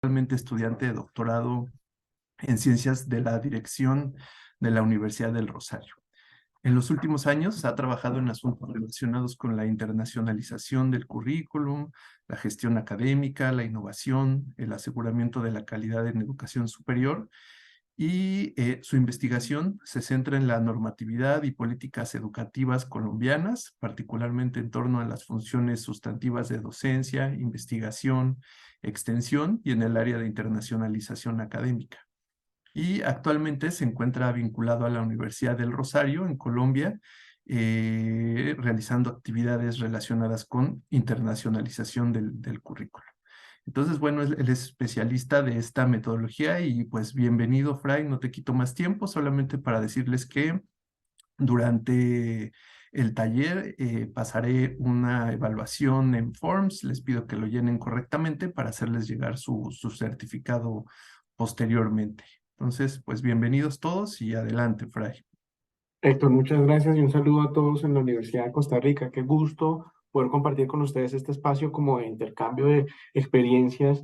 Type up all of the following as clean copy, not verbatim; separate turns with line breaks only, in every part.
Actualmente estudiante de doctorado en Ciencias de la Dirección de la Universidad del Rosario. En los últimos años ha trabajado en asuntos relacionados con la internacionalización del currículum, la gestión académica, la innovación, el aseguramiento de la calidad en educación superior y su investigación se centra en la normatividad y políticas educativas colombianas, particularmente en torno a las funciones sustantivas de docencia, investigación, extensión y en el área de internacionalización académica. Y actualmente se encuentra vinculado a la Universidad del Rosario en Colombia, realizando actividades relacionadas con internacionalización del currículo. Entonces, bueno, él es especialista de esta metodología y pues bienvenido, Fray, no te quito más tiempo, solamente para decirles que durante el taller pasaré una evaluación en Forms, les pido que lo llenen correctamente para hacerles llegar su certificado posteriormente. Entonces, pues bienvenidos todos y adelante, Fray.
Héctor, muchas gracias y un saludo a todos en la Universidad de Costa Rica. Qué gusto poder compartir con ustedes este espacio como de intercambio de experiencias,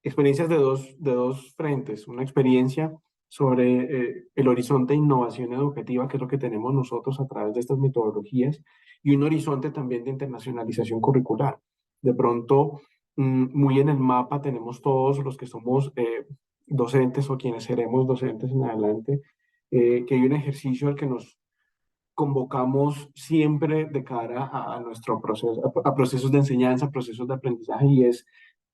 experiencias de dos frentes. Una experiencia sobre el horizonte de innovación educativa, que es lo que tenemos nosotros a través de estas metodologías, y un horizonte también de internacionalización curricular. De pronto, muy en el mapa tenemos todos los que somos docentes o quienes seremos docentes en adelante, que hay un ejercicio al que nos convocamos siempre de cara a nuestro proceso, a procesos de enseñanza, procesos de aprendizaje, y es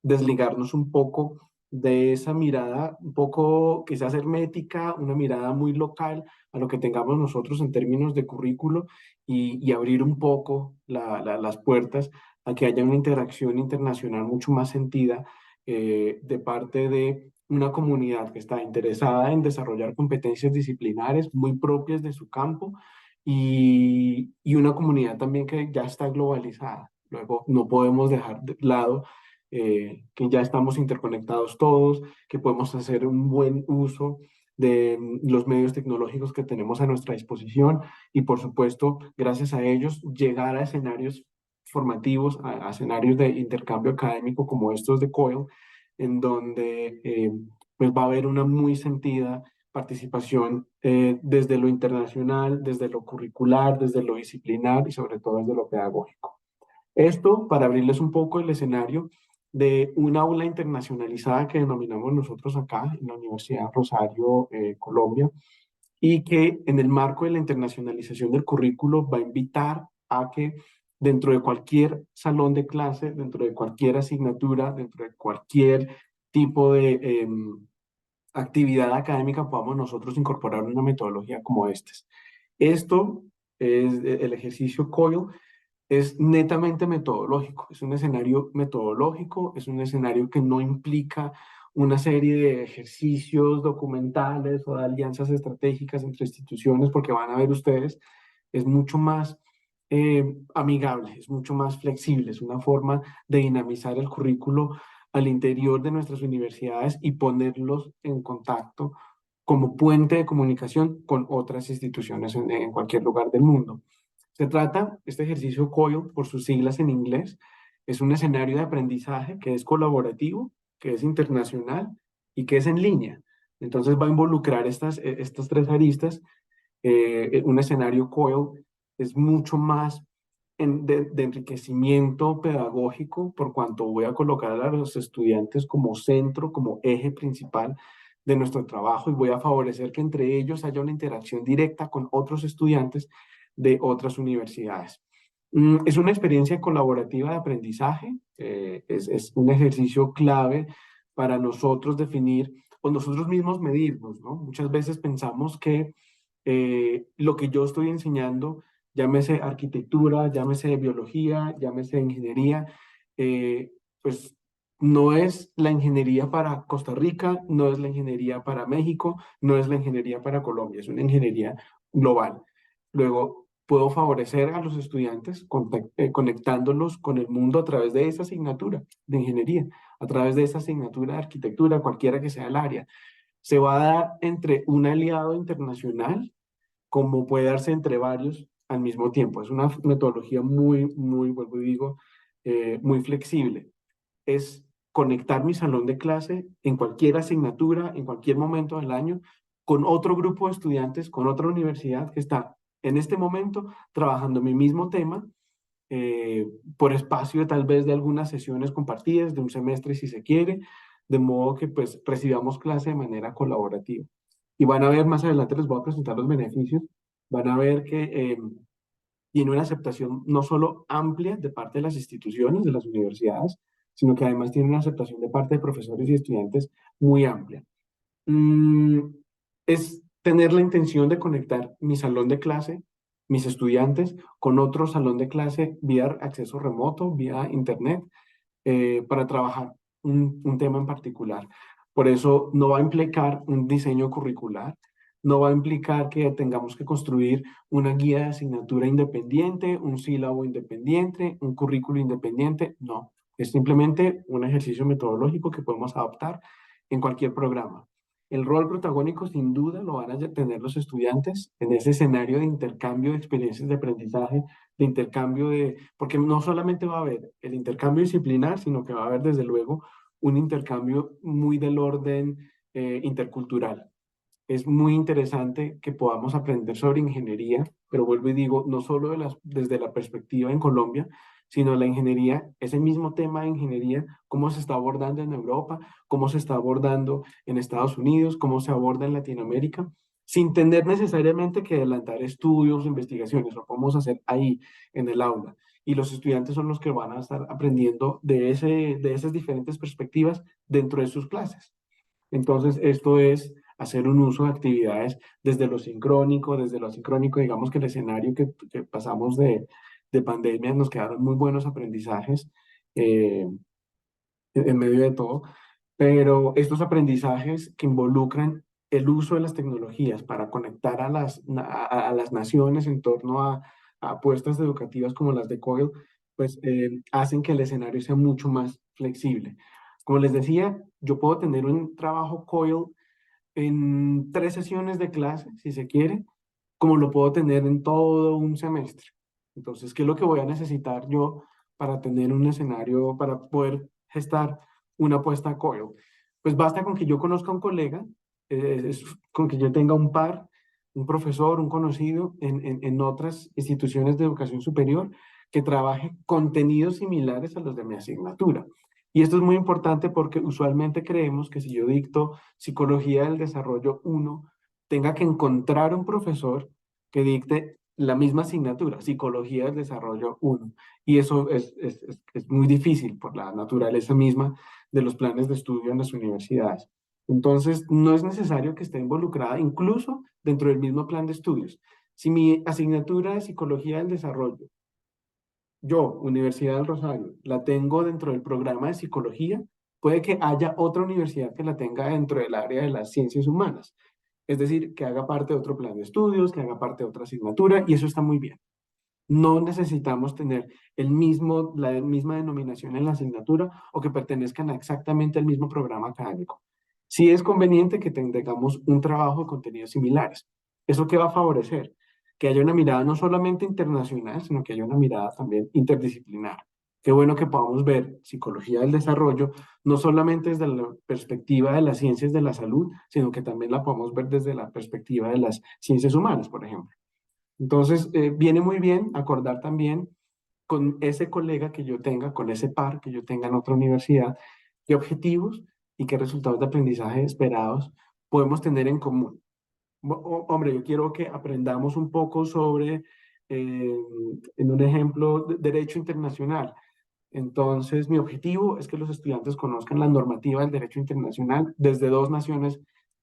desligarnos un poco de esa mirada un poco quizás hermética, una mirada muy local a lo que tengamos nosotros en términos de currículo y abrir un poco las puertas a que haya una interacción internacional mucho más sentida de parte de una comunidad que está interesada en desarrollar competencias disciplinares muy propias de su campo y una comunidad también que ya está globalizada. Luego, no podemos dejar de lado que ya estamos interconectados todos, que podemos hacer un buen uso de los medios tecnológicos que tenemos a nuestra disposición y, por supuesto, gracias a ellos, llegar a escenarios formativos, a escenarios de intercambio académico como estos de COIL, en donde pues va a haber una muy sentida participación desde lo internacional, desde lo curricular, desde lo disciplinar y sobre todo desde lo pedagógico. Esto para abrirles un poco el escenario de un aula internacionalizada que denominamos nosotros acá en la Universidad Rosario, Colombia, y que en el marco de la internacionalización del currículo va a invitar a que dentro de cualquier salón de clase, dentro de cualquier asignatura, dentro de cualquier tipo de actividad académica podamos nosotros incorporar una metodología como esta. Esto es el ejercicio COIL, es netamente metodológico, es un escenario metodológico, es un escenario que no implica una serie de ejercicios documentales o de alianzas estratégicas entre instituciones, porque van a ver ustedes, es mucho más amigable, es mucho más flexible, es una forma de dinamizar el currículo al interior de nuestras universidades y ponerlos en contacto como puente de comunicación con otras instituciones en cualquier lugar del mundo. Se trata, este ejercicio COIL, por sus siglas en inglés, es un escenario de aprendizaje que es colaborativo, que es internacional y que es en línea. Entonces va a involucrar estas tres aristas. Un escenario COIL es mucho más de enriquecimiento pedagógico por cuanto voy a colocar a los estudiantes como centro, como eje principal de nuestro trabajo y voy a favorecer que entre ellos haya una interacción directa con otros estudiantes de otras universidades. Es una experiencia colaborativa de aprendizaje, es un ejercicio clave para nosotros definir o nosotros mismos medirnos, ¿no? Muchas veces pensamos que lo que yo estoy enseñando, llámese arquitectura, llámese biología, llámese ingeniería, eh, pues no es la ingeniería para Costa Rica, no es la ingeniería para México, no es la ingeniería para Colombia, es una ingeniería global. Luego, puedo favorecer a los estudiantes conectándolos con el mundo a través de esa asignatura de ingeniería, a través de esa asignatura de arquitectura, cualquiera que sea el área. Se va a dar entre un aliado internacional como puede darse entre varios al mismo tiempo. Es una metodología muy, muy, vuelvo y digo, muy flexible. Es conectar mi salón de clase en cualquier asignatura, en cualquier momento del año, con otro grupo de estudiantes, con otra universidad que está en este momento trabajando mi mismo tema, eh, por espacio tal vez de algunas sesiones compartidas, de un semestre si se quiere, de modo que pues recibamos clase de manera colaborativa. Y van a ver, más adelante les voy a presentar los beneficios, van a ver que tiene una aceptación no solo amplia de parte de las instituciones, de las universidades, sino que además tiene una aceptación de parte de profesores y estudiantes muy amplia. Mm, es tener la intención de conectar mi salón de clase, mis estudiantes, con otro salón de clase vía acceso remoto, vía internet, para trabajar un tema en particular. Por eso no va a implicar un diseño curricular, no va a implicar que tengamos que construir una guía de asignatura independiente, un sílabo independiente, un currículo independiente. No, es simplemente un ejercicio metodológico que podemos adaptar en cualquier programa. El rol protagónico sin duda lo van a tener los estudiantes en ese escenario de intercambio de experiencias de aprendizaje, de intercambio de, porque no solamente va a haber el intercambio disciplinar, sino que va a haber desde luego un intercambio muy del orden intercultural. Es muy interesante que podamos aprender sobre ingeniería, pero vuelvo y digo, no solo desde la perspectiva en Colombia, sino la ingeniería, ese mismo tema de ingeniería, cómo se está abordando en Europa, cómo se está abordando en Estados Unidos, cómo se aborda en Latinoamérica, sin tener necesariamente que adelantar estudios, investigaciones, lo podemos hacer ahí en el aula. Y los estudiantes son los que van a estar aprendiendo de esas diferentes perspectivas dentro de sus clases. Entonces, esto es hacer un uso de actividades desde lo asincrónico, digamos que el escenario que pasamos de pandemia nos quedaron muy buenos aprendizajes eh, en medio de todo, pero estos aprendizajes que involucran el uso de las tecnologías para conectar a las naciones en torno a apuestas educativas como las de COIL, pues hacen que el escenario sea mucho más flexible. Como les decía, yo puedo tener un trabajo COIL en 3 sesiones de clase, si se quiere, como lo puedo tener en todo un semestre. Entonces, ¿qué es lo que voy a necesitar yo para tener un escenario, para poder gestar una apuesta a COIL? Pues basta con que yo conozca a un colega, con que yo tenga un par, un profesor, un conocido en otras instituciones de educación superior que trabaje contenidos similares a los de mi asignatura. Y esto es muy importante porque usualmente creemos que si yo dicto Psicología del Desarrollo 1, tenga que encontrar un profesor que dicte la misma asignatura, Psicología del Desarrollo 1. Y eso es muy difícil por la naturaleza misma de los planes de estudio en las universidades. Entonces, no es necesario que esté involucrada incluso dentro del mismo plan de estudios. Si mi asignatura de Psicología del Desarrollo, yo, Universidad del Rosario, la tengo dentro del programa de psicología, puede que haya otra universidad que la tenga dentro del área de las ciencias humanas. Es decir, que haga parte de otro plan de estudios, que haga parte de otra asignatura, y eso está muy bien. No necesitamos tener la misma denominación en la asignatura o que pertenezcan a exactamente al mismo programa académico. Sí es conveniente que tengamos un trabajo de contenidos similares. ¿Eso qué va a favorecer? Que haya una mirada no solamente internacional, sino que haya una mirada también interdisciplinar. Qué bueno que podamos ver psicología del desarrollo, no solamente desde la perspectiva de las ciencias de la salud, sino que también la podemos ver desde la perspectiva de las ciencias humanas, por ejemplo. Entonces, viene muy bien acordar también con ese colega que yo tenga, con ese par que yo tenga en otra universidad, qué objetivos y qué resultados de aprendizaje esperados podemos tener en común. Hombre, yo quiero que aprendamos un poco sobre, en un ejemplo, derecho internacional. Entonces, mi objetivo es que los estudiantes conozcan la normativa del derecho internacional desde dos naciones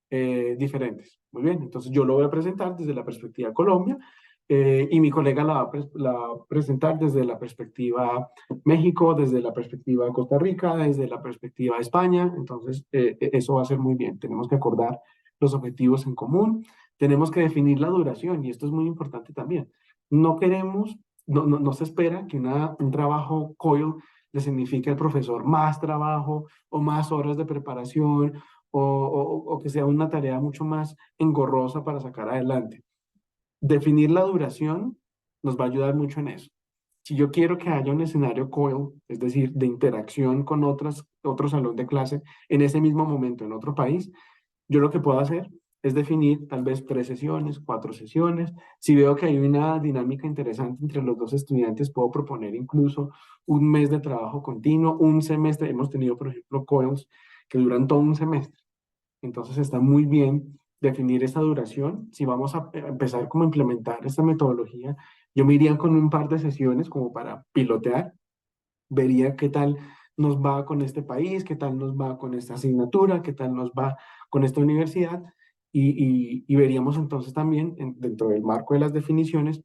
diferentes. Muy bien, entonces yo lo voy a presentar desde la perspectiva de Colombia y mi colega la va a presentar desde la perspectiva México, desde la perspectiva Costa Rica, desde la perspectiva España. Entonces, eso va a ser muy bien. Tenemos que acordar los objetivos en común, tenemos que definir la duración y esto es muy importante también. No queremos, no se espera que un trabajo COIL le signifique al profesor más trabajo o más horas de preparación o que sea una tarea mucho más engorrosa para sacar adelante. Definir la duración nos va a ayudar mucho en eso. Si yo quiero que haya un escenario COIL, es decir, de interacción con otro salón de clase en ese mismo momento en otro país, yo lo que puedo hacer es definir tal vez 3 sesiones, 4 sesiones. Si veo que hay una dinámica interesante entre los dos estudiantes, puedo proponer incluso un mes de trabajo continuo, un semestre. Hemos tenido, por ejemplo, COILs que duran todo un semestre. Entonces está muy bien definir esa duración. Si vamos a empezar como a implementar esta metodología, yo me iría con un par de sesiones como para pilotear, vería qué tal nos va con este país, qué tal nos va con esta asignatura, qué tal nos va con esta universidad y veríamos entonces también dentro del marco de las definiciones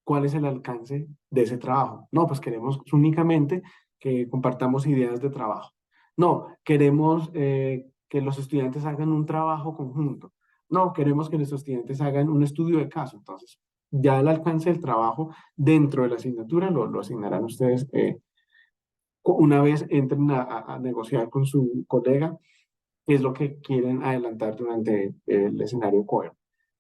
cuál es el alcance de ese trabajo. No, pues queremos únicamente que compartamos ideas de trabajo. No, queremos que los estudiantes hagan un trabajo conjunto. No, queremos que nuestros estudiantes hagan un estudio de caso. Entonces, ya el alcance del trabajo dentro de la asignatura lo asignarán ustedes una vez entren a negociar con su colega, qué es lo que quieren adelantar durante el escenario COER.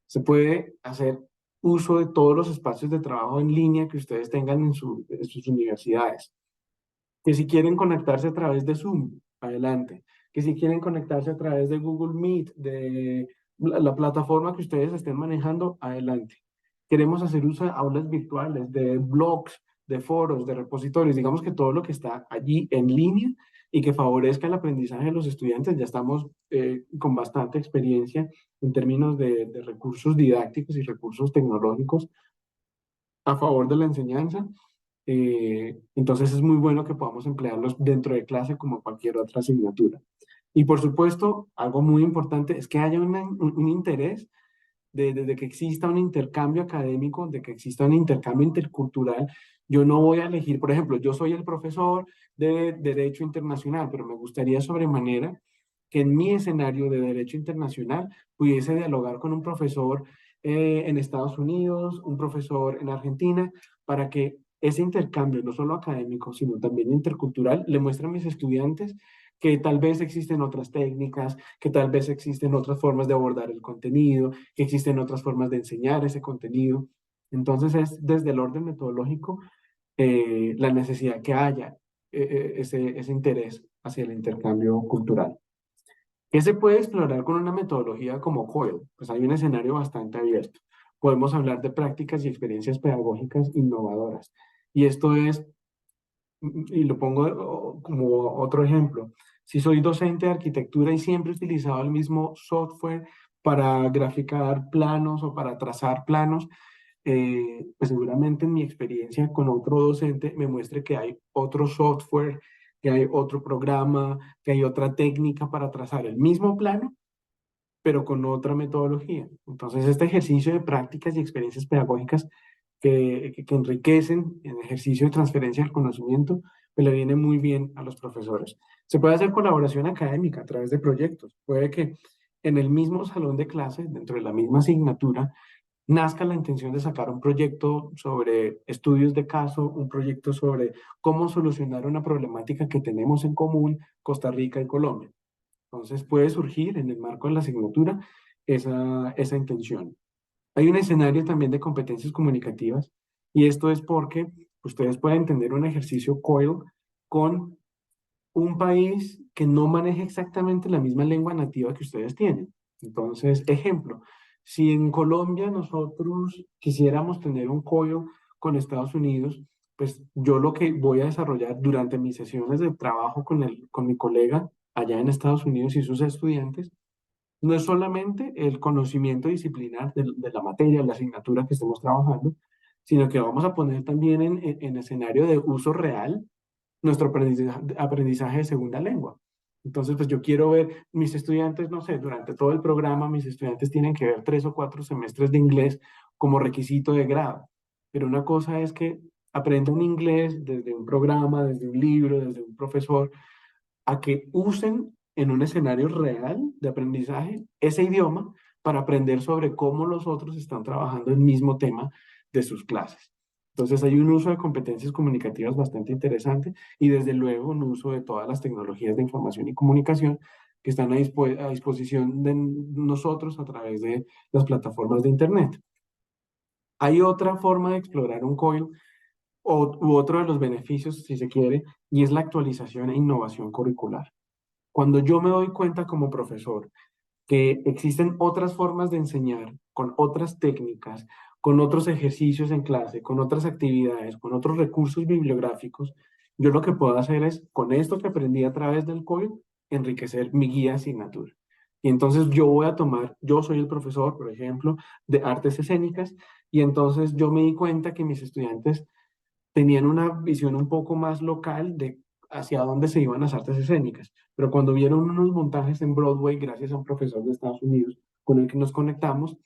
Se puede hacer uso de todos los espacios de trabajo en línea que ustedes tengan en sus universidades. Que si quieren conectarse a través de Zoom, adelante. Que si quieren conectarse a través de Google Meet, de la plataforma que ustedes estén manejando, adelante. Queremos hacer uso de aulas virtuales, de blogs, de foros, de repositorios, digamos que todo lo que está allí en línea y que favorezca el aprendizaje de los estudiantes. Ya estamos con bastante experiencia en términos de recursos didácticos y recursos tecnológicos a favor de la enseñanza. Entonces es muy bueno que podamos emplearlos dentro de clase como cualquier otra asignatura. Y por supuesto, algo muy importante es que haya un interés de que exista un intercambio académico, de que exista un intercambio intercultural. Yo no voy a elegir, por ejemplo, yo soy el profesor de Derecho Internacional, pero me gustaría sobremanera que en mi escenario de Derecho Internacional pudiese dialogar con un profesor en Estados Unidos, un profesor en Argentina, para que ese intercambio, no solo académico, sino también intercultural, le muestre a mis estudiantes que tal vez existen otras técnicas, que tal vez existen otras formas de abordar el contenido, que existen otras formas de enseñar ese contenido. Entonces es desde el orden metodológico la necesidad que haya ese interés hacia el intercambio cultural. ¿Qué se puede explorar con una metodología como COIL? Pues hay un escenario bastante abierto. Podemos hablar de prácticas y experiencias pedagógicas innovadoras. Y esto es, y lo pongo como otro ejemplo, si soy docente de arquitectura y siempre he utilizado el mismo software para graficar planos o para trazar planos, pues seguramente en mi experiencia con otro docente me muestre que hay otro software, que hay otro programa, que hay otra técnica para trazar el mismo plano, pero con otra metodología. Entonces, este ejercicio de prácticas y experiencias pedagógicas que enriquecen el ejercicio de transferencia del conocimiento, pues le viene muy bien a los profesores. Se puede hacer colaboración académica a través de proyectos. Puede que en el mismo salón de clase, dentro de la misma asignatura, nazca la intención de sacar un proyecto sobre estudios de caso, un proyecto sobre cómo solucionar una problemática que tenemos en común Costa Rica y Colombia. Entonces puede surgir en el marco de la asignatura esa intención. Hay un escenario también de competencias comunicativas y esto es porque ustedes pueden tener un ejercicio COIL con un país que no maneje exactamente la misma lengua nativa que ustedes tienen. Entonces, ejemplo, si en Colombia nosotros quisiéramos tener un COIL con Estados Unidos, pues yo lo que voy a desarrollar durante mis sesiones de trabajo con mi colega allá en Estados Unidos y sus estudiantes, no es solamente el conocimiento disciplinar de la materia, la asignatura que estemos trabajando, sino que vamos a poner también en escenario de uso real nuestro aprendizaje de segunda lengua. Entonces, pues yo quiero ver mis estudiantes, no sé, durante todo el programa, mis estudiantes tienen que ver 3 o 4 semestres de inglés como requisito de grado. Pero una cosa es que aprendan inglés desde un programa, desde un libro, desde un profesor, a que usen en un escenario real de aprendizaje ese idioma para aprender sobre cómo los otros están trabajando el mismo tema de sus clases. Entonces hay un uso de competencias comunicativas bastante interesante y desde luego un uso de todas las tecnologías de información y comunicación que están a disposición de nosotros a través de las plataformas de Internet. Hay otra forma de explorar un COIL u otro de los beneficios, si se quiere, y es la actualización e innovación curricular. Cuando yo me doy cuenta como profesor que existen otras formas de enseñar, con otras técnicas, con otros ejercicios en clase, con otras actividades, con otros recursos bibliográficos, yo lo que puedo hacer es, con esto que aprendí a través del COVID, enriquecer mi guía de asignatura. Y entonces yo voy a tomar, yo soy el profesor, por ejemplo, de artes escénicas, y entonces yo me di cuenta que mis estudiantes tenían una visión un poco más local de hacia dónde se iban las artes escénicas. Pero cuando vieron unos montajes en Broadway, gracias a un profesor de Estados Unidos con el que nos conectamos,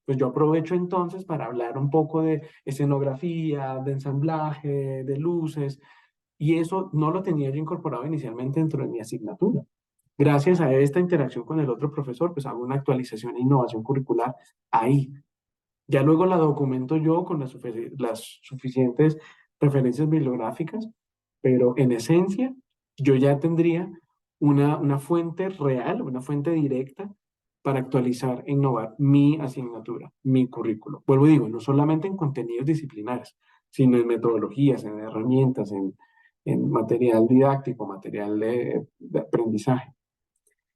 pues yo aprovecho entonces para hablar un poco de escenografía, de ensamblaje, de luces, y eso no lo tenía yo incorporado inicialmente dentro de mi asignatura. Gracias a esta interacción con el otro profesor, pues hago una actualización e innovación curricular ahí. Ya luego la documento yo con las suficientes referencias bibliográficas, pero en esencia yo ya tendría una fuente real, una fuente directa para actualizar e innovar mi asignatura, mi currículo. Vuelvo y digo, no solamente en contenidos disciplinares, sino en metodologías, en herramientas, en material didáctico, material de aprendizaje.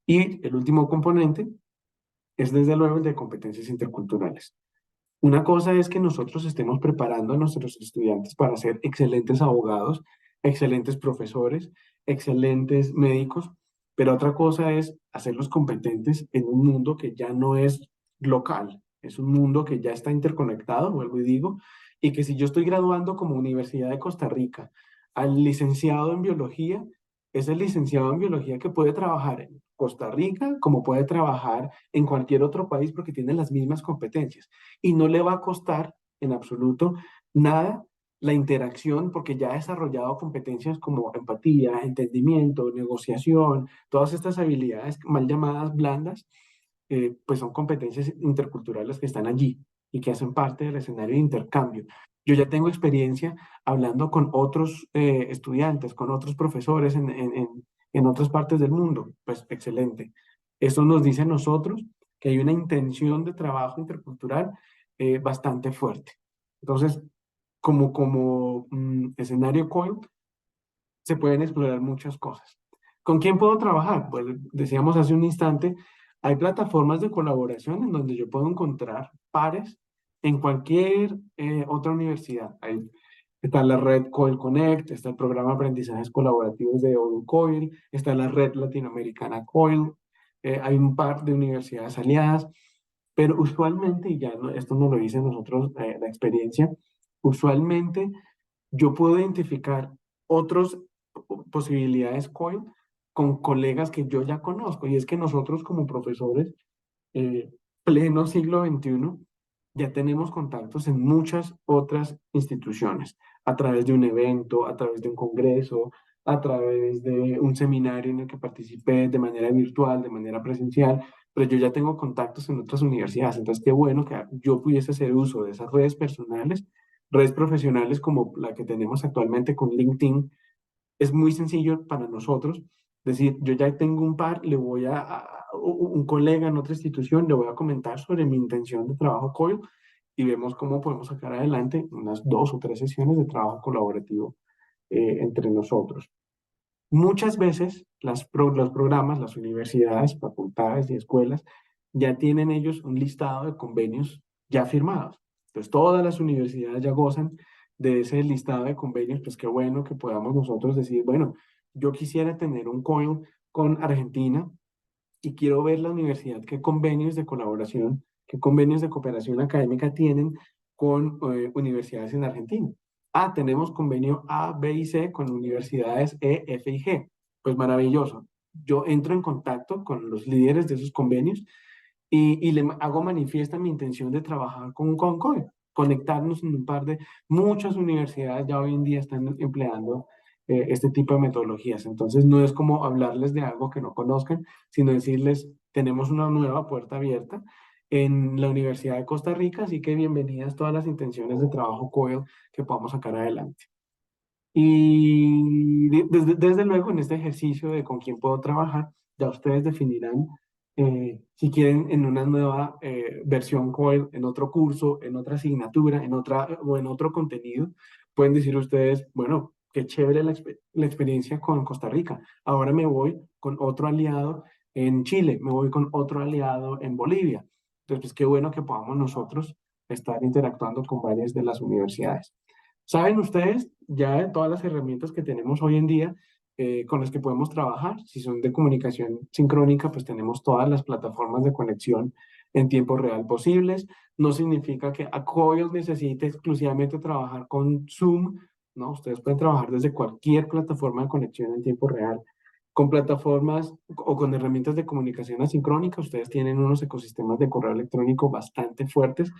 Y el último componente es desde luego el de competencias interculturales. Una cosa es que nosotros estemos preparando a nuestros estudiantes para ser excelentes abogados, excelentes profesores, excelentes médicos, pero otra cosa es hacerlos competentes en un mundo que ya no es local, es un mundo que ya está interconectado, vuelvo y digo, y que si yo estoy graduando como Universidad de Costa Rica al licenciado en biología, es el licenciado en biología que puede trabajar en Costa Rica como puede trabajar en cualquier otro país porque tiene las mismas competencias y no le va a costar en absoluto nada la interacción porque ya ha desarrollado competencias como empatía, entendimiento, negociación, todas estas habilidades mal llamadas blandas, pues son competencias interculturales que están allí y que hacen parte del escenario de intercambio. Yo ya tengo experiencia hablando con otros estudiantes, con otros profesores en otras partes del mundo. Pues excelente. Eso nos dice a nosotros que hay una intención de trabajo intercultural bastante fuerte. Entonces, como escenario COIL, se pueden explorar muchas cosas. ¿Con quién puedo trabajar? Pues decíamos hace un instante, hay plataformas de colaboración en donde yo puedo encontrar pares en cualquier otra universidad. Está la red COIL Connect, está el programa de aprendizajes colaborativos de ODU-COIL, está la red latinoamericana COIL, hay un par de universidades aliadas, pero usualmente, y ya esto nos lo dice nosotros la experiencia, usualmente yo puedo identificar otras posibilidades COIL con colegas que yo ya conozco. Y es que nosotros como profesores, eh, pleno siglo XXI, ya tenemos contactos en muchas otras instituciones, a través de un evento, a través de un congreso, a través de un seminario en el que participé de manera virtual, de manera presencial, pero yo ya tengo contactos en otras universidades. Entonces, qué bueno que yo pudiese hacer uso de esas redes personales, redes profesionales como la que tenemos actualmente con LinkedIn. Es muy sencillo para nosotros decir, yo ya tengo un par, le voy un colega en otra institución, le voy a comentar sobre mi intención de trabajo COIL y vemos cómo podemos sacar adelante unas 2 o 3 sesiones de trabajo colaborativo entre nosotros. Muchas veces los programas, las universidades, facultades y escuelas ya tienen ellos un listado de convenios ya firmados. Entonces, todas las universidades ya gozan de ese listado de convenios, pues qué bueno que podamos nosotros decir, bueno, yo quisiera tener un COIL con Argentina y quiero ver la universidad qué convenios de colaboración, qué convenios de cooperación académica tienen con universidades en Argentina. Ah, tenemos convenio A, B y C con universidades E, F y G. Pues maravilloso. Yo entro en contacto con los líderes de esos convenios y le hago manifiesta mi intención de trabajar con un CONCOE, conectarnos en un par de, muchas universidades ya hoy en día están empleando este tipo de metodologías. Entonces no es como hablarles de algo que no conozcan, sino decirles, tenemos una nueva puerta abierta en la Universidad de Costa Rica, así que bienvenidas todas las intenciones de trabajo COEL que podamos sacar adelante. Y desde luego en este ejercicio de con quién puedo trabajar, ya ustedes definirán si quieren en una nueva versión COEL, en otro curso, en otra asignatura, en otra o en otro contenido, pueden decir ustedes, bueno, qué chévere la experiencia con Costa Rica. Ahora me voy con otro aliado en Chile, me voy con otro aliado en Bolivia. Entonces, pues qué bueno que podamos nosotros estar interactuando con varias de las universidades. ¿Saben ustedes ya de todas las herramientas que tenemos hoy en día con las que podemos trabajar? Si son de comunicación sincrónica, pues tenemos todas las plataformas de conexión en tiempo real posibles. No significa que Acoil necesite exclusivamente trabajar con Zoom, ¿no? Ustedes pueden trabajar desde cualquier plataforma de conexión en tiempo real. Con plataformas o con herramientas de comunicación asincrónica, ustedes tienen unos ecosistemas de correo electrónico bastante fuertes.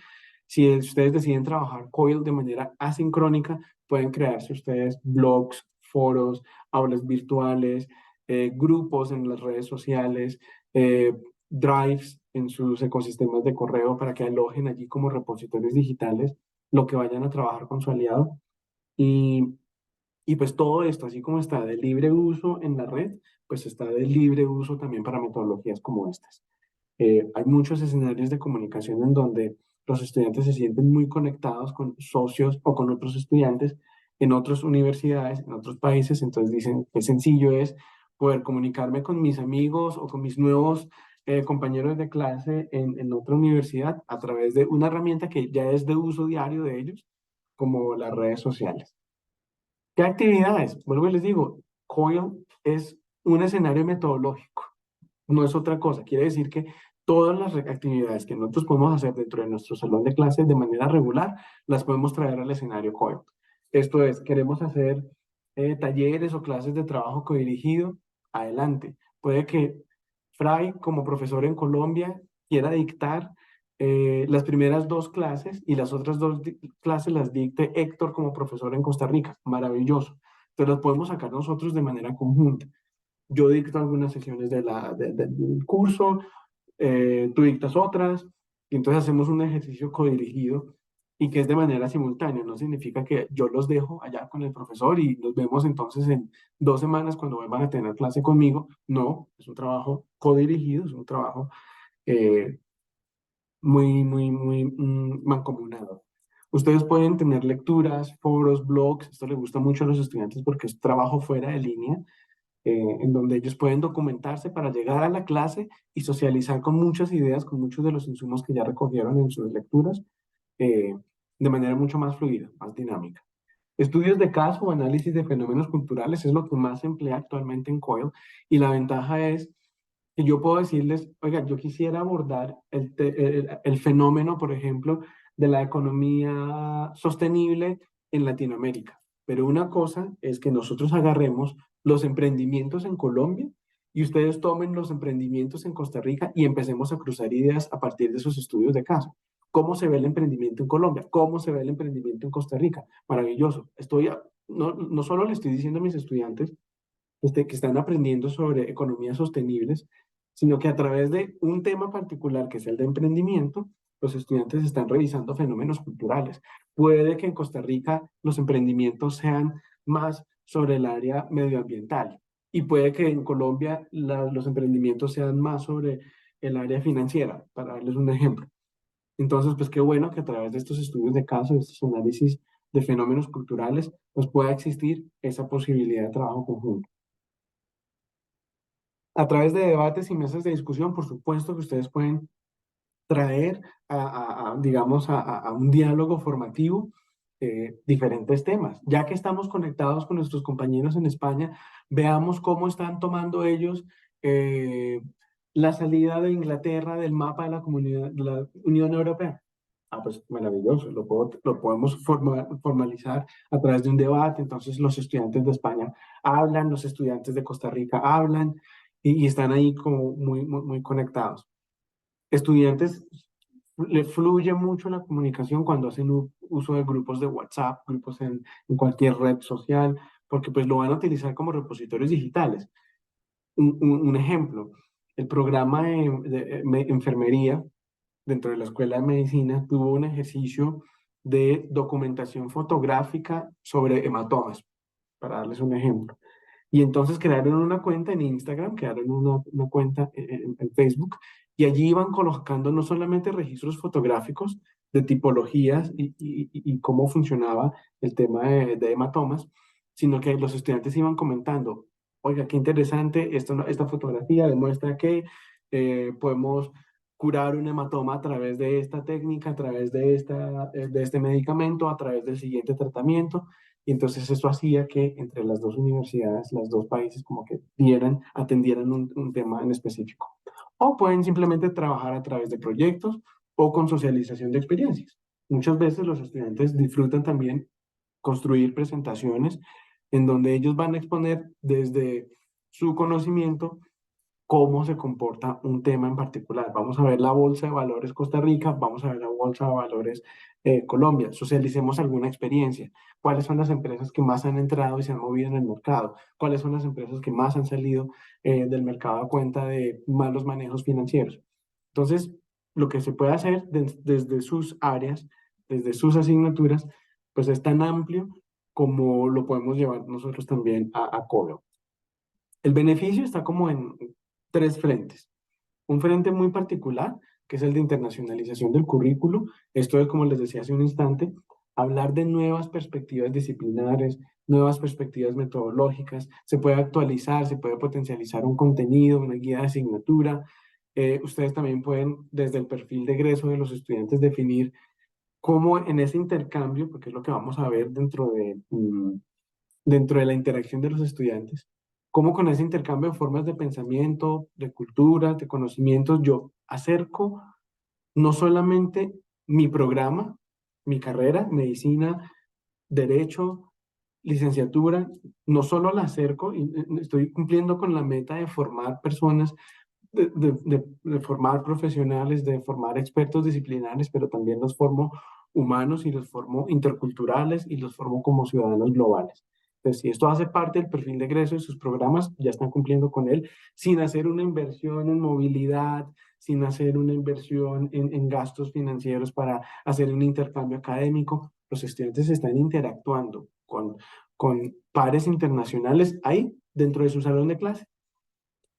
Si ustedes deciden trabajar Coil de manera asincrónica, pueden crearse ustedes blogs, foros, aulas virtuales, grupos en las redes sociales, drives en sus ecosistemas de correo para que alojen allí como repositorios digitales lo que vayan a trabajar con su aliado. Y, y pues todo esto, así como está de libre uso en la red, pues está de libre uso también para metodologías como estas. Hay muchos escenarios de comunicación en donde los estudiantes se sienten muy conectados con socios o con otros estudiantes en otras universidades, en otros países. Entonces dicen, qué sencillo es poder comunicarme con mis amigos o con mis nuevos compañeros de clase en otra universidad a través de una herramienta que ya es de uso diario de ellos, como las redes sociales. ¿Qué actividades? Vuelvo y les digo, COIL es un escenario metodológico, no es otra cosa. Quiere decir que todas las actividades que nosotros podemos hacer dentro de nuestro salón de clases de manera regular, las podemos traer al escenario COIL. Esto es, queremos hacer talleres o clases de trabajo codirigido, adelante. Puede que Fray, como profesor en Colombia, quiera dictar las primeras dos clases y las otras dos clases las dicte Héctor como profesor en Costa Rica. Maravilloso. Entonces las podemos sacar nosotros de manera conjunta. Yo dicto algunas sesiones del curso, tú dictas otras, y entonces hacemos un ejercicio codirigido y que es de manera simultánea. No significa que yo los dejo allá con el profesor y nos vemos entonces en 2 semanas cuando vuelvan a tener clase conmigo. No, es un trabajo codirigido, es un trabajo eh, muy mancomunado. Ustedes pueden tener lecturas, foros, blogs. Esto le gusta mucho a los estudiantes porque es trabajo fuera de línea en donde ellos pueden documentarse para llegar a la clase y socializar con muchas ideas, con muchos de los insumos que ya recogieron en sus lecturas, eh, de manera mucho más fluida, más dinámica. Estudios de caso o análisis de fenómenos culturales es lo que más se emplea actualmente en COIL y la ventaja es que yo puedo decirles, oiga, yo quisiera abordar el fenómeno, por ejemplo, de la economía sostenible en Latinoamérica. Pero una cosa es que nosotros agarremos los emprendimientos en Colombia y ustedes tomen los emprendimientos en Costa Rica y empecemos a cruzar ideas a partir de esos estudios de caso. ¿Cómo se ve el emprendimiento en Colombia? ¿Cómo se ve el emprendimiento en Costa Rica? Maravilloso. No solo le estoy diciendo a mis estudiantes que están aprendiendo sobre economías sostenibles, sino que a través de un tema particular, que es el de emprendimiento, los estudiantes están revisando fenómenos culturales. Puede que en Costa Rica los emprendimientos sean más sobre el área medioambiental y puede que en Colombia los emprendimientos sean más sobre el área financiera, para darles un ejemplo. Entonces, pues qué bueno que a través de estos estudios de caso, de estos análisis de fenómenos culturales, pues pueda existir esa posibilidad de trabajo conjunto. A través de debates y mesas de discusión, por supuesto que ustedes pueden traer digamos, a un diálogo formativo diferentes temas. Ya que estamos conectados con nuestros compañeros en España, veamos cómo están tomando ellos la salida de Inglaterra del mapa de la comunidad, de la Unión Europea. Ah, pues maravilloso, lo podemos formalizar a través de un debate. Entonces los estudiantes de España hablan, los estudiantes de Costa Rica hablan y están ahí como muy conectados. Estudiantes le fluye mucho la comunicación cuando hacen uso de grupos de WhatsApp, grupos en cualquier red social, porque pues lo van a utilizar como repositorios digitales. Un ejemplo, el programa de enfermería dentro de la Escuela de Medicina tuvo un ejercicio de documentación fotográfica sobre hematomas, para darles un ejemplo. Y entonces crearon una cuenta en Instagram, crearon una cuenta en Facebook, y allí iban colocando no solamente registros fotográficos de tipologías y cómo funcionaba el tema de hematomas, sino que los estudiantes iban comentando, oiga, qué interesante, esta fotografía demuestra que podemos curar un hematoma a través de esta técnica, a través de este medicamento, a través del siguiente tratamiento. Y entonces eso hacía que entre las dos universidades, los dos países, como que atendieran un tema en específico. O pueden simplemente trabajar a través de proyectos o con socialización de experiencias. Muchas veces los estudiantes disfrutan también construir presentaciones en donde ellos van a exponer desde su conocimiento cómo se comporta un tema en particular. Vamos a ver la Bolsa de Valores Costa Rica, vamos a ver la Bolsa de Valores Colombia, socialicemos alguna experiencia. ¿Cuáles son las empresas que más han entrado y se han movido en el mercado? ¿Cuáles son las empresas que más han salido del mercado a cuenta de malos manejos financieros? Entonces, lo que se puede hacer desde sus áreas, desde sus asignaturas, pues es tan amplio como lo podemos llevar nosotros también a Colo. El beneficio está como en tres frentes. Un frente muy particular, que es el de internacionalización del currículo. Esto es, como les decía hace un instante, hablar de nuevas perspectivas disciplinares, nuevas perspectivas metodológicas. Se puede actualizar, se puede potencializar un contenido, una guía de asignatura. Ustedes también pueden, desde el perfil de egreso de los estudiantes, definir cómo en ese intercambio, porque es lo que vamos a ver dentro de la interacción de los estudiantes, cómo con ese intercambio de formas de pensamiento, de cultura, de conocimientos, yo acerco no solamente mi programa, mi carrera, medicina, derecho, licenciatura, no solo la acerco, y estoy cumpliendo con la meta de formar personas, de formar profesionales, de formar expertos disciplinares, pero también los formo humanos y los formo interculturales y los formo como ciudadanos globales. Entonces, si esto hace parte del perfil de egreso de sus programas, ya están cumpliendo con él, sin hacer una inversión en movilidad, sin hacer una inversión en gastos financieros para hacer un intercambio académico. Los estudiantes están interactuando con pares internacionales ahí, dentro de su salón de clase.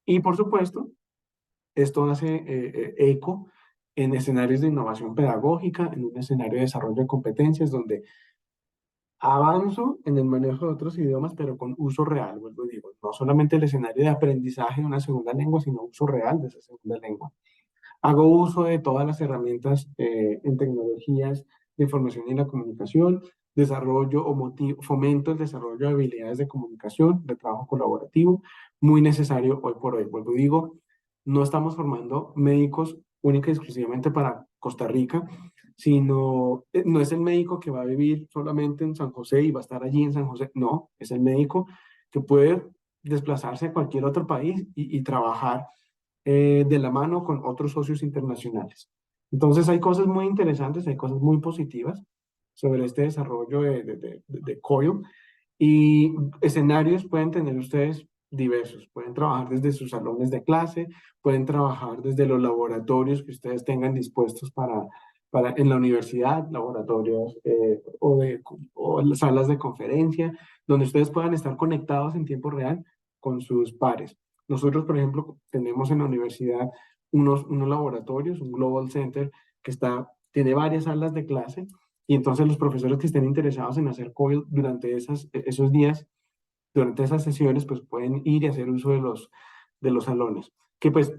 Y por supuesto, esto hace eco en escenarios de innovación pedagógica, en un escenario de desarrollo de competencias, donde avanzo en el manejo de otros idiomas, pero con uso real, vuelvo y digo, no solamente el escenario de aprendizaje de una segunda lengua, sino uso real de esa segunda lengua. Hago uso de todas las herramientas en tecnologías de información y la comunicación, desarrollo fomento el desarrollo de habilidades de comunicación, de trabajo colaborativo, muy necesario hoy por hoy. Vuelvo y digo, no estamos formando médicos única y exclusivamente para Costa Rica, sino no es el médico que va a vivir solamente en San José y va a estar allí en San José, no, es el médico que puede desplazarse a cualquier otro país y trabajar de la mano con otros socios internacionales. Entonces hay cosas muy interesantes, hay cosas muy positivas sobre este desarrollo de COIL y escenarios pueden tener ustedes diversos. Pueden trabajar desde sus salones de clase, pueden trabajar desde los laboratorios que ustedes tengan dispuestos en la universidad, laboratorios o las salas de conferencia, donde ustedes puedan estar conectados en tiempo real con sus pares. Nosotros, por ejemplo, tenemos en la universidad unos laboratorios, un Global Center tiene varias salas de clase y entonces los profesores que estén interesados en hacer COIL durante esos días, durante esas sesiones, pues pueden ir y hacer uso de los salones. Que pues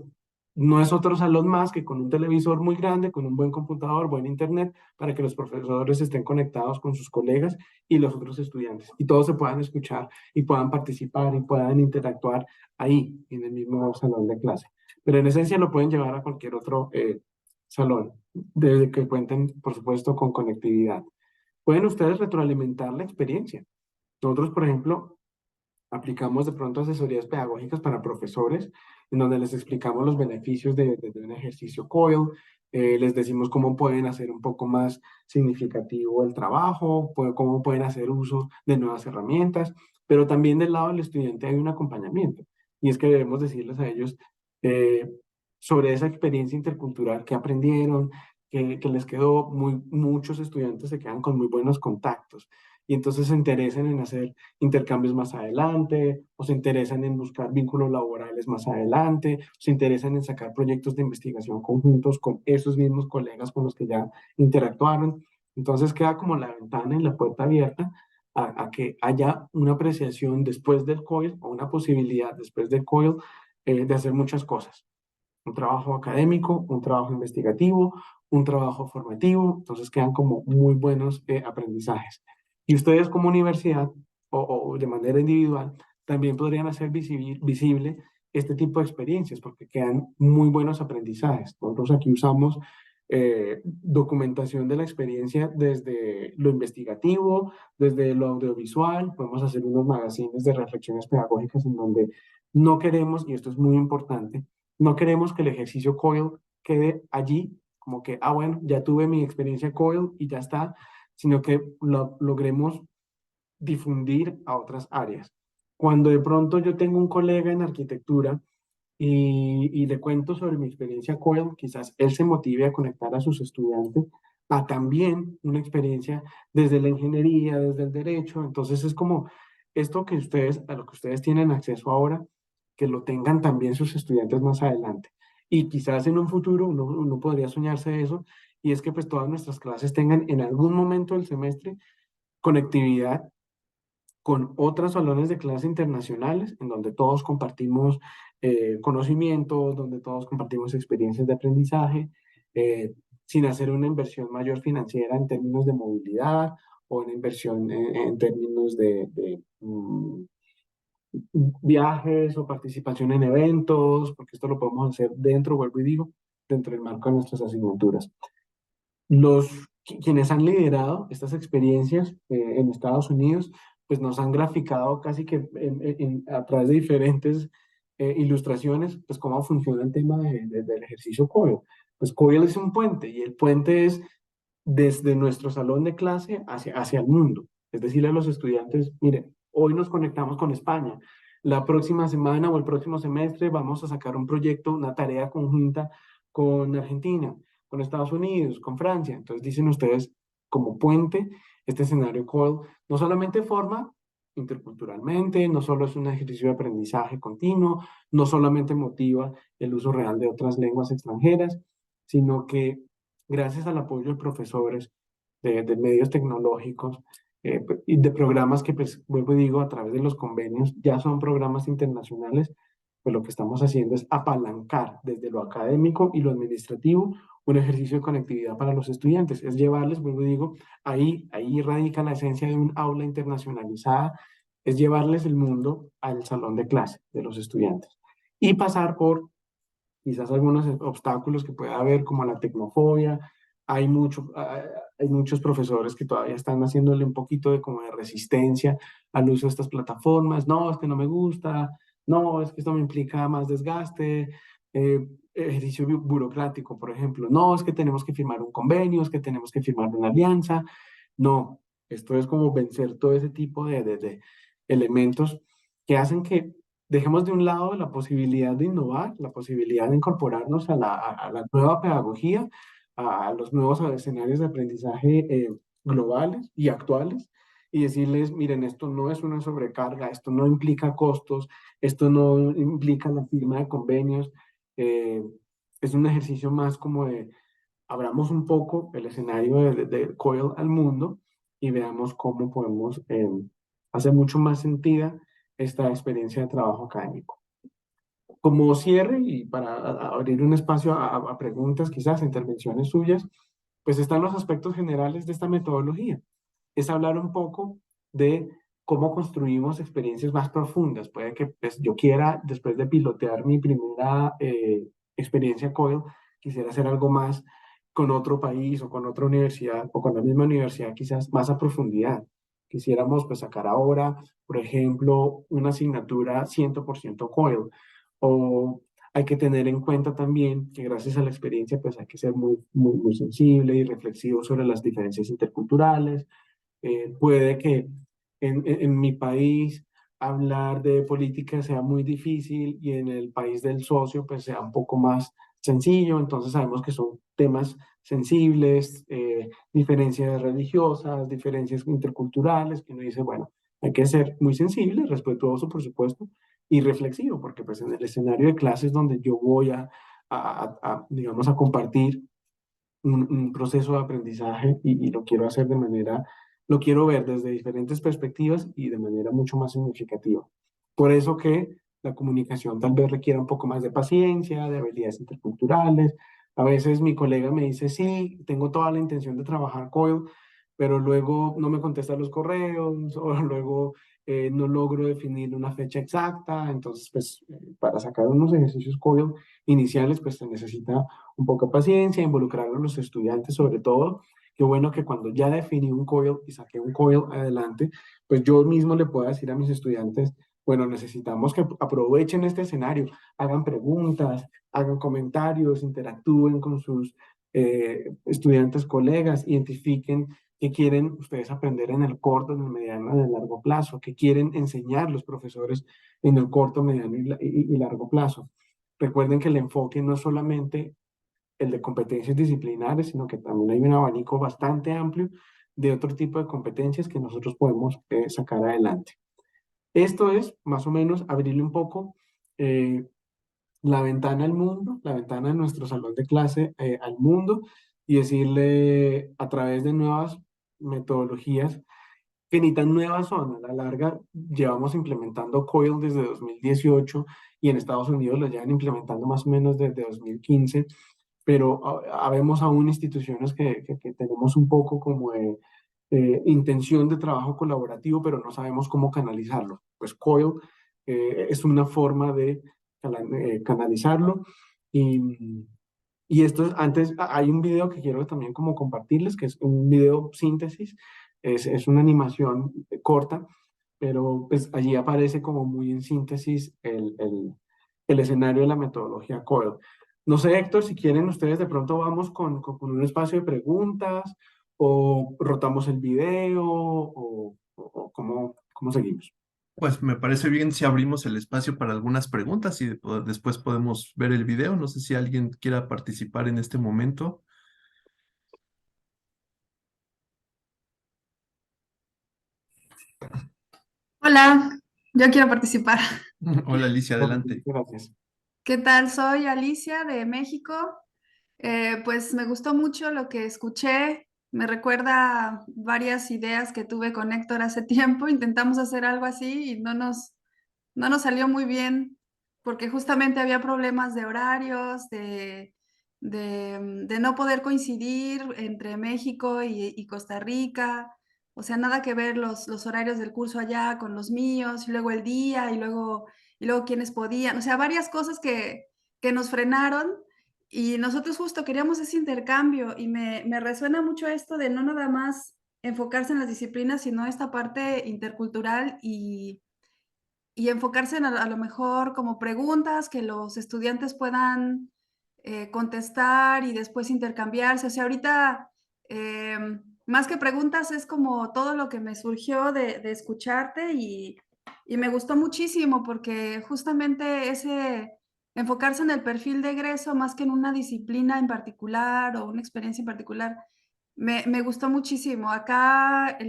no es otro salón más que con un televisor muy grande, con un buen computador, buen internet, para que los profesores estén conectados con sus colegas y los otros estudiantes. Y todos se puedan escuchar y puedan participar y puedan interactuar ahí, en el mismo salón de clase. Pero en esencia lo pueden llevar a cualquier otro salón, desde que cuenten, por supuesto, con conectividad. Pueden ustedes retroalimentar la experiencia. Nosotros, por ejemplo, aplicamos de pronto asesorías pedagógicas para profesores, en donde les explicamos los beneficios de un ejercicio COIL, les decimos cómo pueden hacer un poco más significativo el trabajo, cómo pueden hacer uso de nuevas herramientas, pero también del lado del estudiante hay un acompañamiento, y es que debemos decirles a ellos eh, sobre esa experiencia intercultural que aprendieron, que les quedó, muchos estudiantes se quedan con muy buenos contactos y entonces se interesan en hacer intercambios más adelante, o se interesan en buscar vínculos laborales más adelante, o se interesan en sacar proyectos de investigación conjuntos con esos mismos colegas con los que ya interactuaron. Entonces queda como la ventana y la puerta abierta a que haya una apreciación después del COIL o una posibilidad después del COIL de hacer muchas cosas. Un trabajo académico, un trabajo investigativo, un trabajo formativo, entonces quedan como muy buenos aprendizajes. Y ustedes como universidad o de manera individual también podrían hacer visible este tipo de experiencias porque quedan muy buenos aprendizajes. Nosotros aquí usamos documentación de la experiencia desde lo investigativo, desde lo audiovisual, podemos hacer unos magazines de reflexiones pedagógicas en donde no queremos, y esto es muy importante, no queremos que el ejercicio COIL quede allí, como que, ah, bueno, ya tuve mi experiencia COIL y ya está, sino que lo logremos difundir a otras áreas. Cuando de pronto yo tengo un colega en arquitectura y le cuento sobre mi experiencia COIL, quizás él se motive a conectar a sus estudiantes a también una experiencia desde la ingeniería, desde el derecho. Entonces es como esto que ustedes, a lo que ustedes tienen acceso ahora, que lo tengan también sus estudiantes más adelante. Y quizás en un futuro uno podría soñarse eso, y es que pues todas nuestras clases tengan en algún momento del semestre conectividad con otros salones de clase internacionales, en donde todos compartimos conocimientos, donde todos compartimos experiencias de aprendizaje, eh, sin hacer una inversión mayor financiera en términos de movilidad o una inversión en términos de viajes o participación en eventos, porque esto lo podemos hacer dentro, vuelvo y digo, dentro del marco de nuestras asignaturas. Quienes han liderado estas experiencias en Estados Unidos, pues nos han graficado casi que a través de diferentes ilustraciones, pues cómo funciona el tema del ejercicio COIL. Pues COIL es un puente y el puente es desde nuestro salón de clase hacia el mundo. Es decirle a los estudiantes, miren, hoy nos conectamos con España. La próxima semana o el próximo semestre vamos a sacar un proyecto, una tarea conjunta con Argentina, con Estados Unidos, con Francia. Entonces dicen ustedes, como puente, este escenario COIL no solamente forma interculturalmente, no solo es un ejercicio de aprendizaje continuo, no solamente motiva el uso real de otras lenguas extranjeras, sino que gracias al apoyo de profesores, de medios tecnológicos y de programas que, pues, vuelvo y digo, a través de los convenios, ya son programas internacionales, pues lo que estamos haciendo es apalancar desde lo académico y lo administrativo un ejercicio de conectividad para los estudiantes, es llevarles, vuelvo y digo, ahí radica la esencia de un aula internacionalizada, es llevarles el mundo al salón de clase de los estudiantes y pasar por quizás algunos obstáculos que pueda haber, como la tecnofobia. Hay muchos profesores que todavía están haciéndole un poquito de como de resistencia al uso de estas plataformas. No, es que no me gusta. No, es que esto me implica más desgaste. Ejercicio burocrático, por ejemplo. No, es que tenemos que firmar un convenio, es que tenemos que firmar una alianza. No, esto es como vencer todo ese tipo de elementos que hacen que dejemos de un lado la posibilidad de innovar, la posibilidad de incorporarnos a la nueva pedagogía, a los nuevos escenarios de aprendizaje globales y actuales, y decirles, miren, esto no es una sobrecarga, esto no implica costos, esto no implica la firma de convenios, eh, es un ejercicio más como de abramos un poco el escenario de COIL al mundo y veamos cómo podemos hacer mucho más sentida esta experiencia de trabajo académico. Como cierre y para abrir un espacio a preguntas, quizás intervenciones suyas, pues están los aspectos generales de esta metodología. Es hablar un poco de cómo construimos experiencias más profundas. Puede que pues, yo quiera, después de pilotear mi primera experiencia COIL, quisiera hacer algo más con otro país o con otra universidad o con la misma universidad, quizás más a profundidad. Quisiéramos pues sacar ahora, por ejemplo, una asignatura 100% COIL o hay que tener en cuenta también que gracias a la experiencia pues hay que ser muy sensible y reflexivo sobre las diferencias interculturales. Puede que en mi país hablar de política sea muy difícil y en el país del socio pues sea un poco más sencillo, entonces sabemos que son temas sensibles, diferencias religiosas, diferencias interculturales, que uno dice, bueno, hay que ser muy sensible, respetuoso, por supuesto, y reflexivo, porque pues en el escenario de clases donde yo voy digamos, a compartir un proceso de aprendizaje y lo quiero hacer de manera, lo quiero ver desde diferentes perspectivas y de manera mucho más significativa. Por eso que la comunicación tal vez requiera un poco más de paciencia, de habilidades interculturales. A veces mi colega me dice, sí, tengo toda la intención de trabajar COIL, pero luego no me contesta los correos o luego no logro definir una fecha exacta. Entonces, pues, para sacar unos ejercicios COIL iniciales, pues se necesita un poco de paciencia, involucrar a los estudiantes sobre todo. Qué bueno que cuando ya definí un COIL y saqué un COIL adelante, pues yo mismo le puedo decir a mis estudiantes, bueno, necesitamos que aprovechen este escenario, hagan preguntas, hagan comentarios, interactúen con sus estudiantes, colegas, identifiquen qué quieren ustedes aprender en el corto, en el mediano, en el largo plazo, qué quieren enseñar los profesores en el corto, mediano y largo plazo. Recuerden que el enfoque no es solamente el de competencias disciplinares, sino que también hay un abanico bastante amplio de otro tipo de competencias que nosotros podemos sacar adelante. Esto es más o menos abrirle un poco eh, la ventana al mundo, la ventana de nuestro salón de clase al mundo y decirle a través de nuevas metodologías que ni tan nuevas son. A la larga, llevamos implementando COIL desde 2018 y en Estados Unidos lo llevan implementando más o menos desde 2015, pero habemos aún instituciones que tenemos un poco como de intención de trabajo colaborativo, pero no sabemos cómo canalizarlo. Pues COIL es una forma de canalizarlo y, y esto es, antes hay un video que quiero también como compartirles, que es un video síntesis, es una animación corta, pero pues allí aparece como muy en síntesis el escenario de la metodología COIL. No sé, Héctor, si quieren ustedes de pronto vamos con un espacio de preguntas o rotamos el video o cómo seguimos.
Pues me parece bien si abrimos el espacio para algunas preguntas y después podemos ver el video. No sé si alguien quiera participar en este momento.
Hola, yo quiero participar.
Hola Alicia,
Bueno,
adelante.
gracias.
¿Qué tal? Soy Alicia de México. Pues me gustó mucho lo que escuché. Me recuerda varias ideas que tuve con Héctor hace tiempo. Intentamos hacer algo así y no nos salió muy bien porque justamente había problemas de horarios, de no poder coincidir entre México y Costa Rica. O sea, nada que ver los horarios del curso allá con los míos, y luego el día, y luego quienes podían. O sea, varias cosas que nos frenaron y nosotros justo queríamos ese intercambio y me resuena mucho esto de no nada más enfocarse en las disciplinas, sino esta parte intercultural y enfocarse en a lo mejor como preguntas que los estudiantes puedan contestar y después intercambiarse. O sea, ahorita más que preguntas es como todo lo que me surgió de escucharte y me gustó muchísimo porque justamente ese enfocarse en el perfil de egreso más que en una disciplina en particular o una experiencia en particular. Me gustó muchísimo. Acá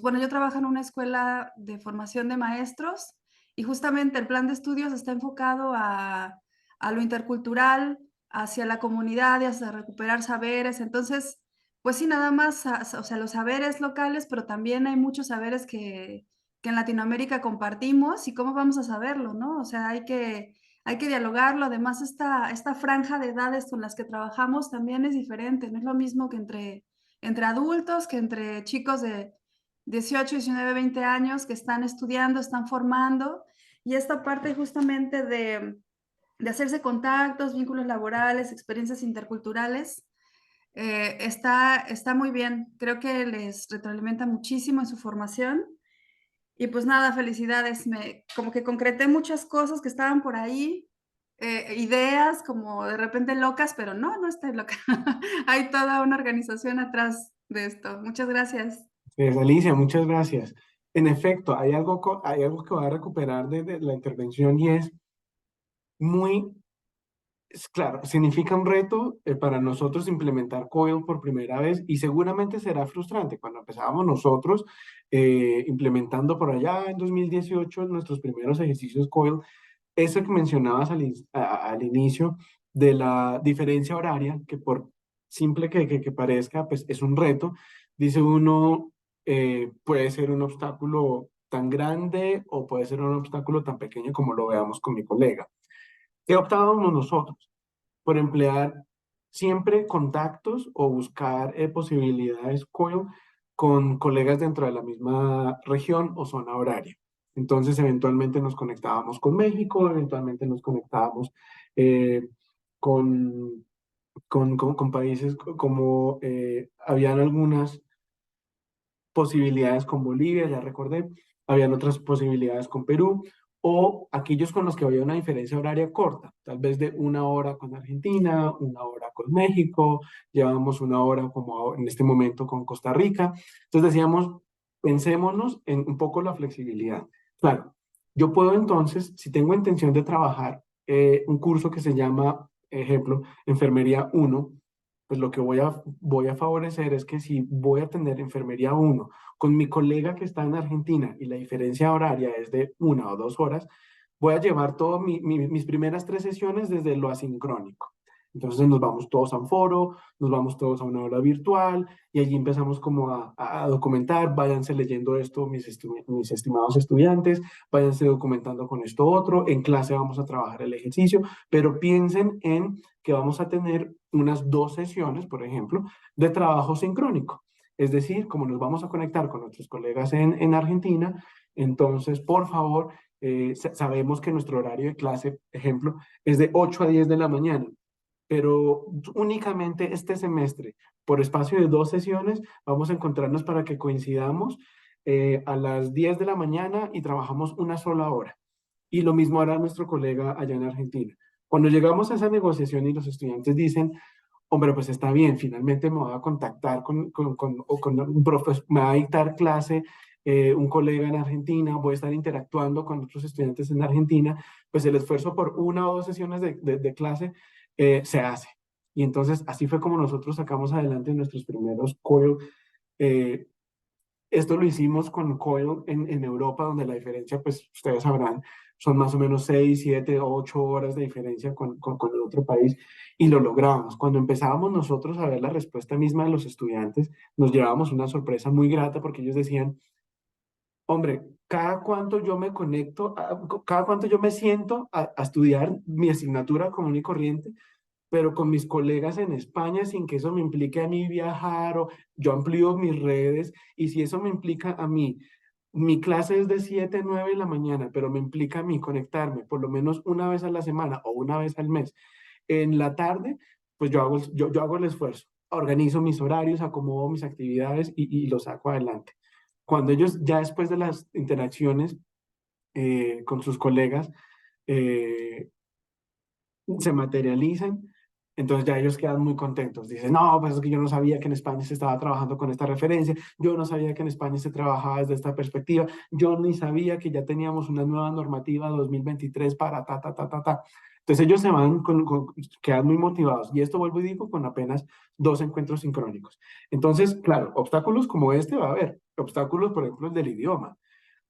bueno, yo trabajo en una escuela de formación de maestros y justamente el plan de estudios está enfocado a lo intercultural, hacia la comunidad y hacia recuperar saberes. Entonces, pues sí, nada más, o sea, los saberes locales, pero también hay muchos saberes que en Latinoamérica compartimos y cómo vamos a saberlo, ¿no? O sea, hay que dialogarlo. Además, esta franja de edades con las que trabajamos también es diferente. No es lo mismo que entre adultos, que entre chicos de 18, 19, 20 años que están estudiando, están formando. Y esta parte justamente de hacerse contactos, vínculos laborales, experiencias interculturales, está muy bien. Creo que les retroalimenta muchísimo en su formación. Y pues nada, felicidades. Como que concreté muchas cosas que estaban por ahí, ideas como de repente locas, pero no estoy loca. Hay toda una organización atrás de esto. Muchas gracias.
Alicia, muchas gracias. En efecto, hay algo que voy a recuperar de la intervención y es muy Claro, significa un reto para nosotros implementar COIL por primera vez y seguramente será frustrante. Cuando empezábamos nosotros implementando por allá en 2018 nuestros primeros ejercicios COIL, eso que mencionabas al inicio de la diferencia horaria, que por simple que parezca, pues es un reto, dice uno, puede ser un obstáculo tan grande o puede ser un obstáculo tan pequeño como lo veamos con mi colega. ¿Qué optábamos nosotros? Por emplear siempre contactos o buscar posibilidades COIL con colegas dentro de la misma región o zona horaria. Entonces, eventualmente nos conectábamos con México, eventualmente nos conectábamos eh, con, con países como habían algunas posibilidades con Bolivia, ya recordé, habían otras posibilidades con Perú, o aquellos con los que había una diferencia horaria corta, tal vez de una hora con Argentina, una hora con México, llevábamos una hora como en este momento con Costa Rica. Entonces decíamos, pensémonos en un poco la flexibilidad. Claro, yo puedo entonces, si tengo intención de trabajar un curso que se llama, ejemplo, Enfermería 1, pues lo que voy a favorecer es que si voy a tener enfermería 1 con mi colega que está en Argentina y la diferencia horaria es de 1 o 2 horas, voy a llevar todas mis primeras 3 sesiones desde lo asincrónico. Entonces nos vamos todos a un foro, nos vamos todos a una hora virtual y allí empezamos como a documentar, váyanse leyendo esto mis estimados estudiantes, váyanse documentando con esto otro, en clase vamos a trabajar el ejercicio, pero piensen en que vamos a tener unas 2 sesiones, por ejemplo, de trabajo sincrónico. Es decir, como nos vamos a conectar con nuestros colegas en Argentina, entonces, por favor, sabemos que nuestro horario de clase, ejemplo, es de 8 a 10 de la mañana, pero únicamente este semestre, por espacio de 2 sesiones, vamos a encontrarnos para que coincidamos a las 10 de la mañana y trabajamos una sola hora. Y lo mismo hará nuestro colega allá en Argentina. Cuando llegamos a esa negociación y los estudiantes dicen, hombre, pues está bien, finalmente me voy a contactar con un profesor, me va a dictar clase un colega en Argentina, voy a estar interactuando con otros estudiantes en Argentina, pues el esfuerzo por 1 o 2 sesiones de clase se hace. Y entonces así fue como nosotros sacamos adelante nuestros primeros COIL. Eh, Esto lo hicimos con COIL en Europa, donde la diferencia, pues ustedes sabrán, son más o menos 6, 7, 8 horas de diferencia con el otro país y lo logramos. Cuando empezábamos nosotros a ver la respuesta misma de los estudiantes, nos llevábamos una sorpresa muy grata porque ellos decían, hombre, cada cuánto yo me conecto, cada cuánto yo me siento a estudiar mi asignatura común y corriente, pero con mis colegas en España sin que eso me implique a mí viajar o yo amplío mis redes y si eso me implica a mí, mi clase es de 7 a 9 de la mañana, pero me implica a mí conectarme por lo menos una vez a la semana o una vez al mes en la tarde, pues yo hago el esfuerzo, organizo mis horarios, acomodo mis actividades y lo saco adelante. Cuando ellos ya después de las interacciones con sus colegas, eh, se materializan, entonces ya ellos quedan muy contentos. Dicen, no, pues es que yo no sabía que en España se estaba trabajando con esta referencia, yo no sabía que en España se trabajaba desde esta perspectiva, yo ni sabía que ya teníamos una nueva normativa 2023 para ta, ta, ta, ta, ta. Entonces ellos se van, quedan muy motivados. Y esto vuelvo y digo con apenas 2 encuentros sincrónicos. Entonces, claro, obstáculos como este va a haber. Obstáculos, por ejemplo, el del idioma.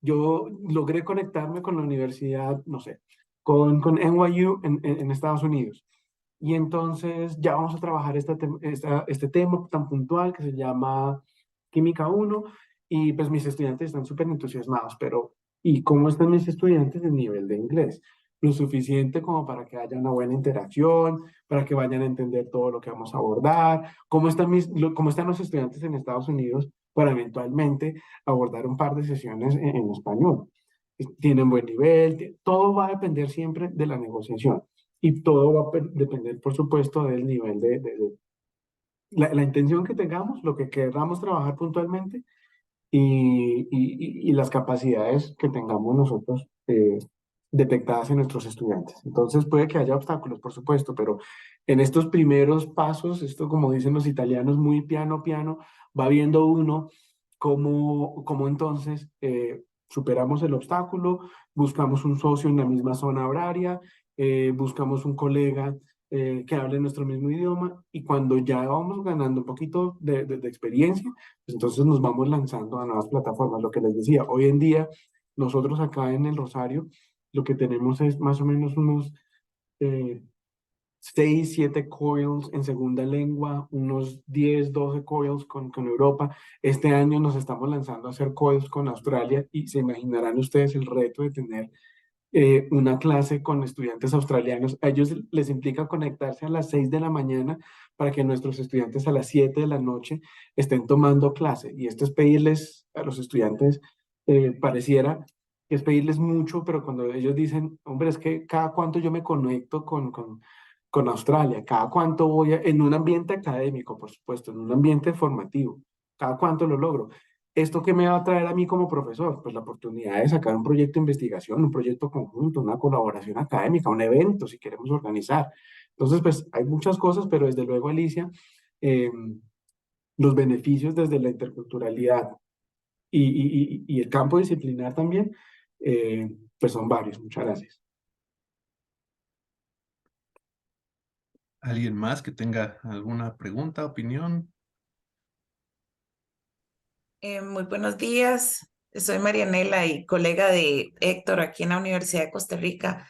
Yo logré conectarme con la universidad, no sé, con NYU en Estados Unidos. Y entonces ya vamos a trabajar este tema tan puntual que se llama Química 1 y pues mis estudiantes están súper entusiasmados, pero ¿y cómo están mis estudiantes en nivel de inglés? Lo suficiente como para que haya una buena interacción, para que vayan a entender todo lo que vamos a abordar, cómo están los estudiantes en Estados Unidos para eventualmente abordar un par de sesiones en español. Tienen buen nivel, todo va a depender siempre de la negociación. Y todo va a depender, por supuesto, del nivel de la intención que tengamos, lo que queramos trabajar puntualmente y las capacidades que tengamos nosotros detectadas en nuestros estudiantes. Entonces puede que haya obstáculos, por supuesto, pero en estos primeros pasos, esto como dicen los italianos, muy piano piano, va viendo uno cómo entonces superamos el obstáculo, buscamos un socio en la misma zona horaria, buscamos un colega que hablen nuestro mismo idioma, y cuando ya vamos ganando un poquito de experiencia, pues entonces nos vamos lanzando a nuevas plataformas. Lo que les decía, hoy en día nosotros acá en el Rosario lo que tenemos es más o menos unos eh, 6, 7 coils en segunda lengua, unos 10, 12 coils con Europa. Este año nos estamos lanzando a hacer coils con Australia, y se imaginarán ustedes el reto de tener una clase con estudiantes australianos. A ellos les implica conectarse a las 6 de la mañana para que nuestros estudiantes a las 7 de la noche estén tomando clase. Y esto es pedirles a los estudiantes, pareciera que es pedirles mucho, pero cuando ellos dicen, hombre, es que cada cuánto yo me conecto con Australia, cada cuánto en un ambiente académico, por supuesto, en un ambiente formativo, cada cuánto lo logro. ¿Esto qué me va a traer a mí como profesor? Pues la oportunidad de sacar un proyecto de investigación, un proyecto conjunto, una colaboración académica, un evento, si queremos organizar. Entonces, pues hay muchas cosas, pero desde luego, Alicia, eh, los beneficios desde la interculturalidad y el campo disciplinar también, pues son varios. Muchas gracias.
¿Alguien más que tenga alguna pregunta, opinión?
Muy buenos días. Soy Marianela y colega de Héctor aquí en la Universidad de Costa Rica.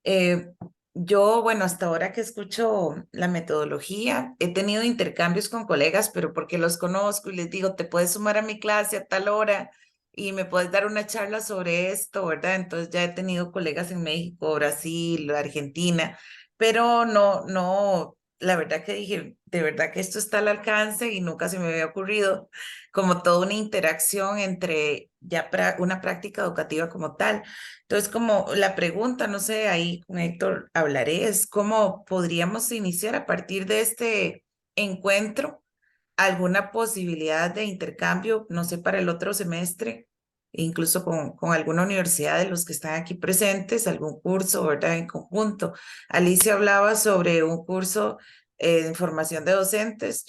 Eh, yo, bueno, hasta ahora que escucho la metodología, he tenido intercambios con colegas, pero porque los conozco y les digo, te puedes sumar a mi clase a tal hora y me puedes dar una charla sobre esto, ¿verdad? Entonces ya he tenido colegas en México, Brasil, Argentina, pero no, la verdad que dije, de verdad que esto está al alcance y nunca se me había ocurrido como toda una interacción entre ya una práctica educativa como tal. Entonces, como la pregunta, no sé, ahí con Héctor hablaré, es cómo podríamos iniciar a partir de este encuentro alguna posibilidad de intercambio, no sé, para el otro semestre, incluso con alguna universidad de los que están aquí presentes, algún curso, ¿verdad? En conjunto. Alicia hablaba sobre un curso de formación de docentes.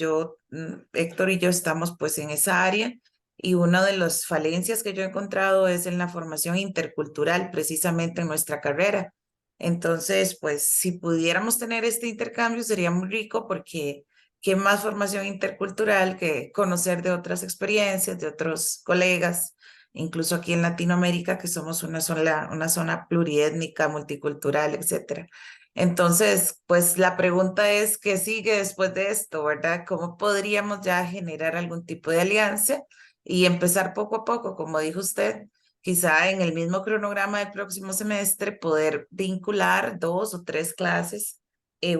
Héctor y yo estamos pues en esa área. Y una de las falencias que yo he encontrado es en la formación intercultural, precisamente en nuestra carrera. Entonces, pues si pudiéramos tener este intercambio sería muy rico porque qué más formación intercultural que conocer de otras experiencias, de otros colegas, incluso aquí en Latinoamérica, que somos una zona pluriétnica, multicultural, etcétera. Entonces, pues la pregunta es, ¿qué sigue después de esto, verdad? ¿Cómo podríamos ya generar algún tipo de alianza y empezar poco a poco, como dijo usted? Quizá en el mismo cronograma del próximo semestre poder vincular 2 o 3 clases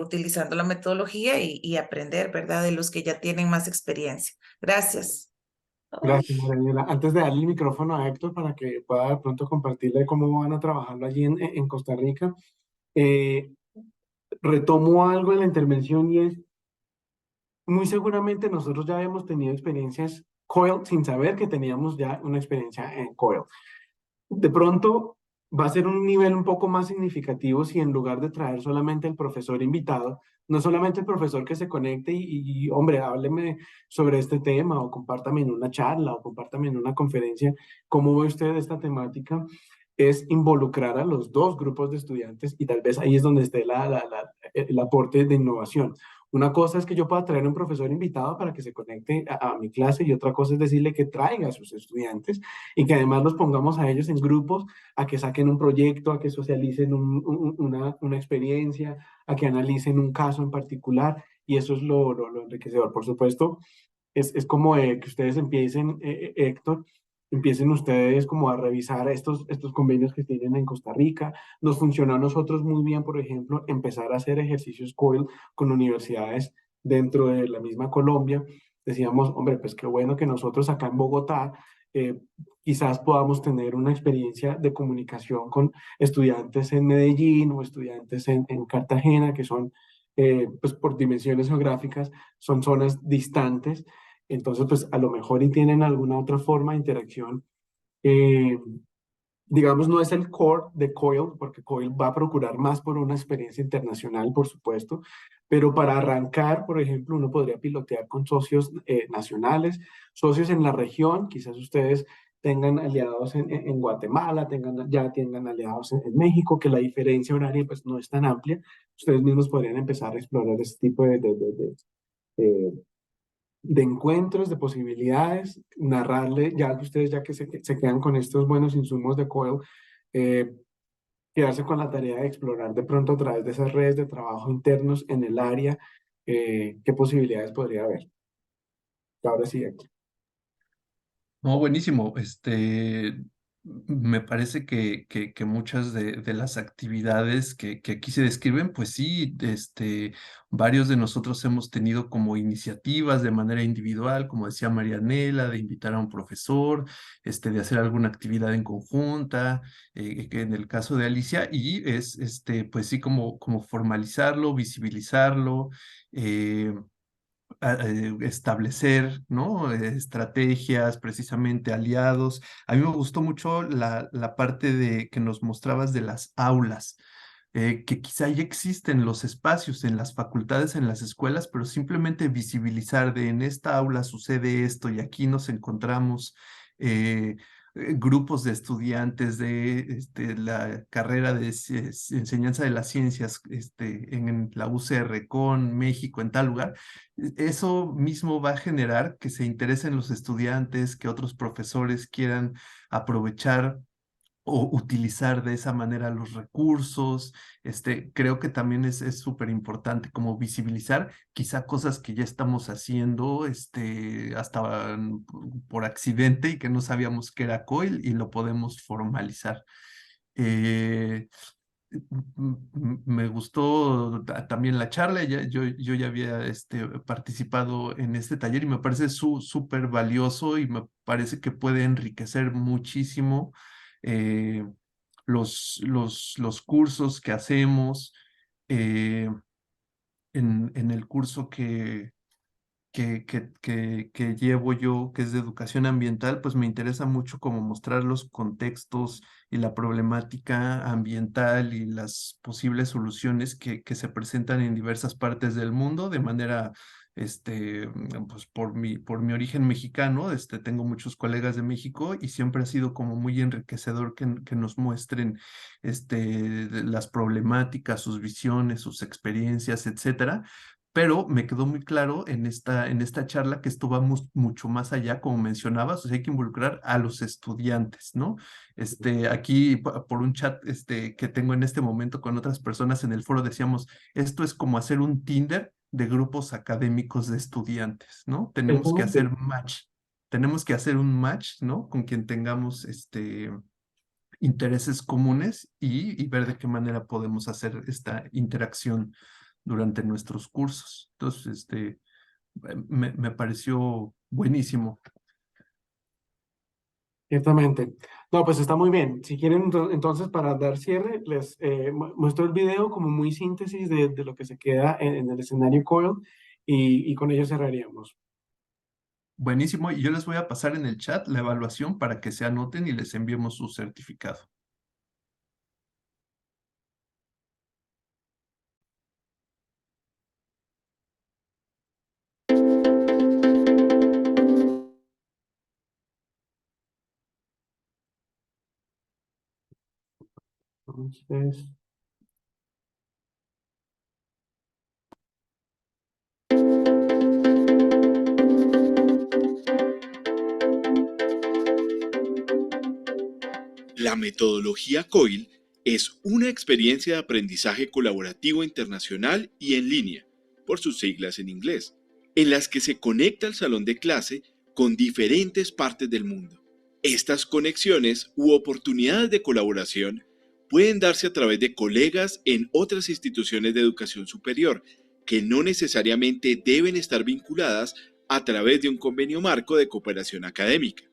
utilizando la metodología y aprender, ¿verdad? De los que ya tienen más experiencia. Gracias. Ay.
Gracias, Marianela. Antes de darle el micrófono a Héctor para que pueda de pronto compartirle cómo van a trabajarlo allí en Costa Rica, eh, retomo algo en la intervención, y es, muy seguramente nosotros ya hemos tenido experiencias COIL sin saber que teníamos ya una experiencia en COIL. De pronto va a ser un nivel un poco más significativo si en lugar de traer solamente el profesor invitado, no solamente el profesor que se conecte hombre, hábleme sobre este tema, o compártame en una charla, o compártame en una conferencia, ¿cómo ve usted esta temática? Es involucrar a los dos grupos de estudiantes, y tal vez ahí es donde esté el aporte de innovación. Una cosa es que yo pueda traer un profesor invitado para que se conecte a mi clase, y otra cosa es decirle que traiga a sus estudiantes y que además los pongamos a ellos en grupos, a que saquen un proyecto, a que socialicen una experiencia, a que analicen un caso en particular, y eso es lo enriquecedor. Por supuesto, es como que ustedes empiecen, Héctor, empiecen ustedes como a revisar estos convenios que tienen en Costa Rica. Nos funcionó a nosotros muy bien, por ejemplo, empezar a hacer ejercicios COIL con universidades dentro de la misma Colombia. Decíamos, hombre, pues qué bueno que nosotros acá en Bogotá quizás podamos tener una experiencia de comunicación con estudiantes en Medellín o estudiantes en Cartagena, que son, pues por dimensiones geográficas, son zonas distantes. Entonces, pues a lo mejor y tienen alguna otra forma de interacción. eh, digamos, no es el core de COIL, porque COIL va a procurar más por una experiencia internacional, por supuesto, pero para arrancar, por ejemplo, uno podría pilotear con socios nacionales, socios en la región. Quizás ustedes tengan aliados en Guatemala, ya tengan aliados en México, que la diferencia horaria pues no es tan amplia. Ustedes mismos podrían empezar a explorar este tipo eh, de encuentros, de posibilidades, narrarle, ya que ustedes ya que se quedan con estos buenos insumos de COIL, eh, quedarse con la tarea de explorar de pronto a través de esas redes de trabajo internos en el área, qué posibilidades podría haber. Ahora sí, Héctor.
No, buenísimo. Me parece que muchas de las actividades que aquí se describen, pues sí, varios de nosotros hemos tenido como iniciativas de manera individual, como decía Marianela, de invitar a un profesor, de hacer alguna actividad en conjunta, que en el caso de Alicia, y es, pues sí, como formalizarlo, visibilizarlo. eh, Establecer, ¿no? Estrategias, precisamente aliados. A mí me gustó mucho la parte de que nos mostrabas de las aulas, que quizá ya existen los espacios en las facultades, en las escuelas, pero simplemente visibilizar de en esta aula sucede esto y aquí nos encontramos. eh, Grupos de estudiantes de la carrera de enseñanza de las ciencias en la UCR con México en tal lugar. Eso mismo va a generar que se interesen los estudiantes, que otros profesores quieran aprovechar o utilizar de esa manera los recursos. Creo que también es súper importante como visibilizar quizá cosas que ya estamos haciendo, hasta por accidente y que no sabíamos que era COIL y lo podemos formalizar. Eh, Me gustó también la charla. Yo ya había participado en este taller y me parece súper valioso y me parece que puede enriquecer muchísimo eh, los cursos que hacemos. eh, en el curso que llevo yo, que es de educación ambiental, pues me interesa mucho como mostrar los contextos y la problemática ambiental y las posibles soluciones que se presentan en diversas partes del mundo de manera, pues por mi origen mexicano, tengo muchos colegas de México y siempre ha sido como muy enriquecedor que nos muestren, de las problemáticas, sus visiones, sus experiencias, etcétera, pero me quedó muy claro en esta charla que esto va mucho más allá, como mencionabas, o sea, hay que involucrar a los estudiantes, ¿no? Aquí por un chat que tengo en este momento con otras personas en el foro decíamos, esto es como hacer un Tinder de grupos académicos de estudiantes, ¿no? Tenemos que hacer un match, ¿no? Con quien tengamos intereses comunes y ver de qué manera podemos hacer esta interacción durante nuestros cursos. Entonces, me pareció buenísimo.
Ciertamente. No, pues está muy bien. Si quieren, entonces, para dar cierre, les muestro el video como muy síntesis de lo que se queda en el escenario COIL y con ello cerraríamos.
Buenísimo. Y yo les voy a pasar en el chat la evaluación para que se anoten y les enviemos su certificado.
Entonces,
La metodología COIL es una experiencia de aprendizaje colaborativo internacional y en línea, por sus siglas en inglés, en las que se conecta el salón de clase con diferentes partes del mundo. Estas conexiones u oportunidades de colaboración pueden darse a través de colegas en otras instituciones de educación superior, que no necesariamente deben estar vinculadas a través de un convenio marco de cooperación académica.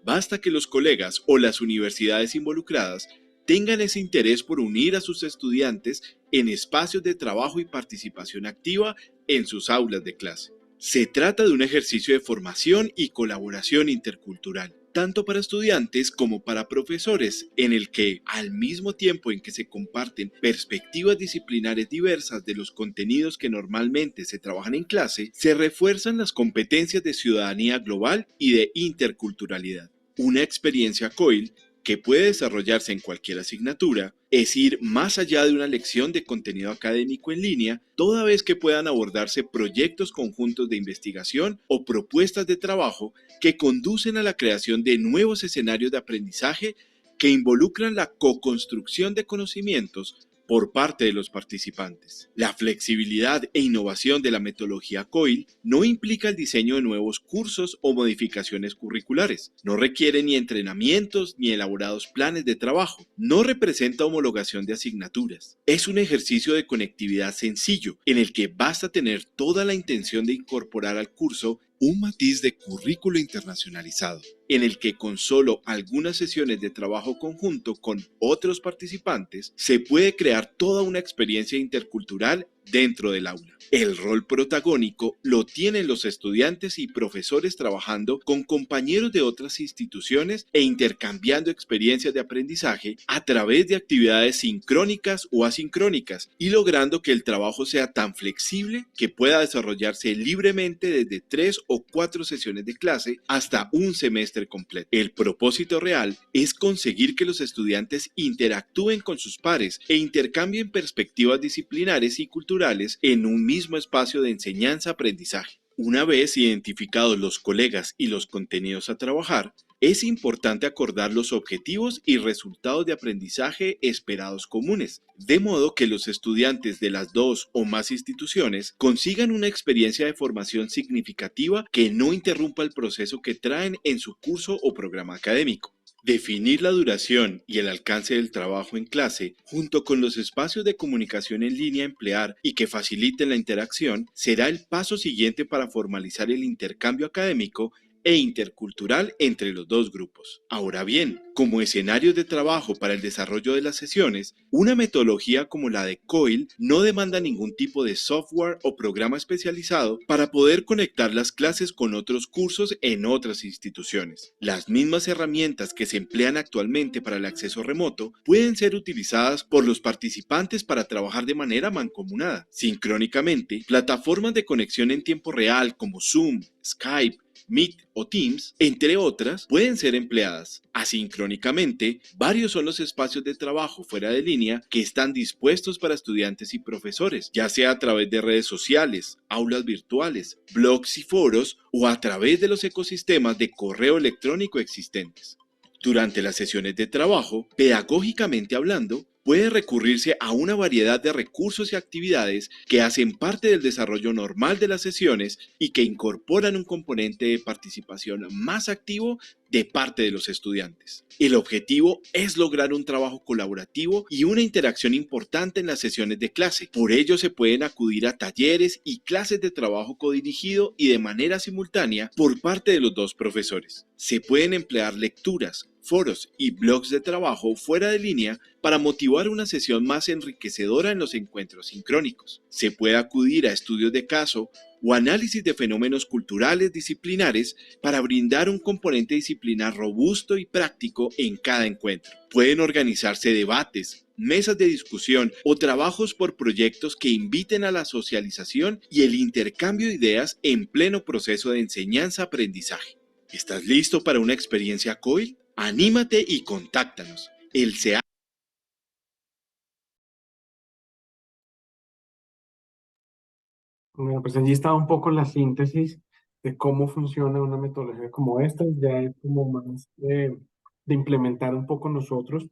Basta que los colegas o las universidades involucradas tengan ese interés por unir a sus estudiantes en espacios de trabajo y participación activa en sus aulas de clase. Se trata de un ejercicio de formación y colaboración intercultural, tanto para estudiantes como para profesores, en el que, al mismo tiempo en que se comparten perspectivas disciplinares diversas de los contenidos que normalmente se trabajan en clase, se refuerzan las competencias de ciudadanía global y de interculturalidad. Una experiencia COIL, que puede desarrollarse en cualquier asignatura, es ir más allá de una lección de contenido académico en línea, toda vez que puedan abordarse proyectos conjuntos de investigación o propuestas de trabajo que conducen a la creación de nuevos escenarios de aprendizaje que involucran la co-construcción de conocimientos por parte de los participantes. La flexibilidad e innovación de la metodología COIL no implica el diseño de nuevos cursos o modificaciones curriculares. No requiere ni entrenamientos ni elaborados planes de trabajo. No representa homologación de asignaturas. Es un ejercicio de conectividad sencillo en el que basta tener toda la intención de incorporar al curso un matiz de currículo internacionalizado, en el que con solo algunas sesiones de trabajo conjunto con otros participantes se puede crear toda una experiencia intercultural dentro del aula. El rol protagónico lo tienen los estudiantes y profesores trabajando con compañeros de otras instituciones e intercambiando experiencias de aprendizaje a través de actividades sincrónicas o asincrónicas y logrando que el trabajo sea tan flexible que pueda desarrollarse libremente desde 3 o 4 sesiones de clase hasta un semestre completo. El propósito real es conseguir que los estudiantes interactúen con sus pares e intercambien perspectivas disciplinares y culturales en un mismo espacio de enseñanza-aprendizaje. Una vez identificados los colegas y los contenidos a trabajar, es importante acordar los objetivos y resultados de aprendizaje esperados comunes, de modo que los estudiantes de las 2 o más instituciones consigan una experiencia de formación significativa que no interrumpa el proceso que traen en su curso o programa académico. Definir la duración y el alcance del trabajo en clase, junto con los espacios de comunicación en línea a emplear y que faciliten la interacción, será el paso siguiente para formalizar el intercambio académico e intercultural entre los dos grupos. Ahora bien, como escenarios de trabajo para el desarrollo de las sesiones, una metodología como la de COIL no demanda ningún tipo de software o programa especializado para poder conectar las clases con otros cursos en otras instituciones. Las mismas herramientas que se emplean actualmente para el acceso remoto pueden ser utilizadas por los participantes para trabajar de manera mancomunada. Sincrónicamente, plataformas de conexión en tiempo real como Zoom, Skype, Meet o Teams, entre otras, pueden ser empleadas. Asincrónicamente, varios son los espacios de trabajo fuera de línea que están dispuestos para estudiantes y profesores, ya sea a través de redes sociales, aulas virtuales, blogs y foros o a través de los ecosistemas de correo electrónico existentes. Durante las sesiones de trabajo, pedagógicamente hablando, puede recurrirse a una variedad de recursos y actividades que hacen parte del desarrollo normal de las sesiones y que incorporan un componente de participación más activo de parte de los estudiantes. El objetivo es lograr un trabajo colaborativo y una interacción importante en las sesiones de clase. Por ello se pueden acudir a talleres y clases de trabajo codirigido y de manera simultánea por parte de los dos profesores. Se pueden emplear lecturas, foros y blogs de trabajo fuera de línea para motivar una sesión más enriquecedora en los encuentros sincrónicos. Se puede acudir a estudios de caso o análisis de fenómenos culturales disciplinares para brindar un componente disciplinar robusto y práctico en cada encuentro. Pueden organizarse debates, mesas de discusión o trabajos por proyectos que inviten a la socialización y el intercambio de ideas en pleno proceso de enseñanza-aprendizaje. ¿Estás listo para una experiencia COIL? Anímate y contáctanos. El SEA.
Bueno, pues allí está un poco la síntesis de cómo funciona una metodología como esta, ya es como más de implementar un poco nosotros.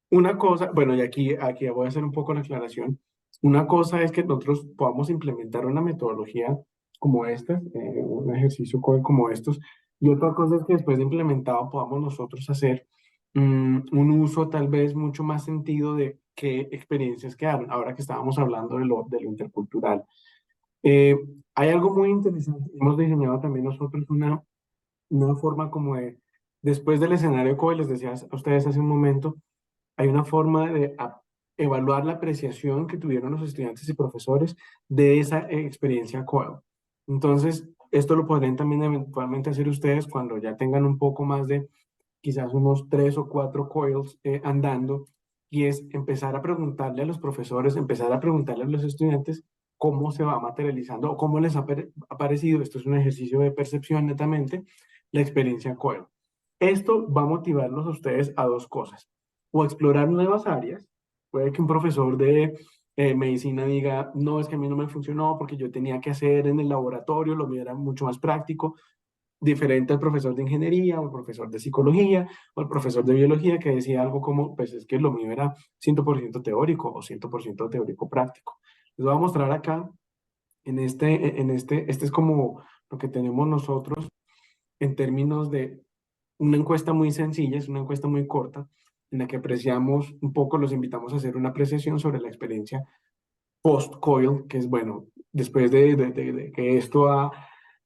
Una cosa, bueno, y aquí voy a hacer un poco la aclaración. Una cosa es que nosotros podamos implementar una metodología como esta, un ejercicio como estos, y otra cosa es que después de implementado podamos nosotros hacer un uso tal vez mucho más sentido de qué experiencias quedaron, ahora que estábamos hablando de lo intercultural. Eh, Hay algo muy interesante, hemos diseñado también nosotros una forma como de, después del escenario como les decía a ustedes hace un momento, hay una forma de evaluar la apreciación que tuvieron los estudiantes y profesores de esa experiencia COIL. Entonces, esto lo podrían también eventualmente hacer ustedes cuando ya tengan un poco más de quizás unos 3 o 4 COILs andando, y es empezar a preguntarle a los profesores, empezar a preguntarle a los estudiantes cómo se va materializando o cómo les ha parecido, esto es un ejercicio de percepción netamente, la experiencia COIL. Esto va a motivarlos a ustedes a dos cosas, o a explorar nuevas áreas. Puede que un profesor de medicina diga, no, es que a mí no me funcionó porque yo tenía que hacer en el laboratorio, lo mío era mucho más práctico, diferente al profesor de ingeniería o al profesor de psicología o al profesor de biología que decía algo como, pues es que lo mío era 100% teórico o 100% teórico práctico. Les voy a mostrar acá, este es como lo que tenemos nosotros en términos de una encuesta muy sencilla, es una encuesta muy corta, en la que apreciamos un poco, los invitamos a hacer una apreciación sobre la experiencia post-COIL, que es bueno, después de que esto ha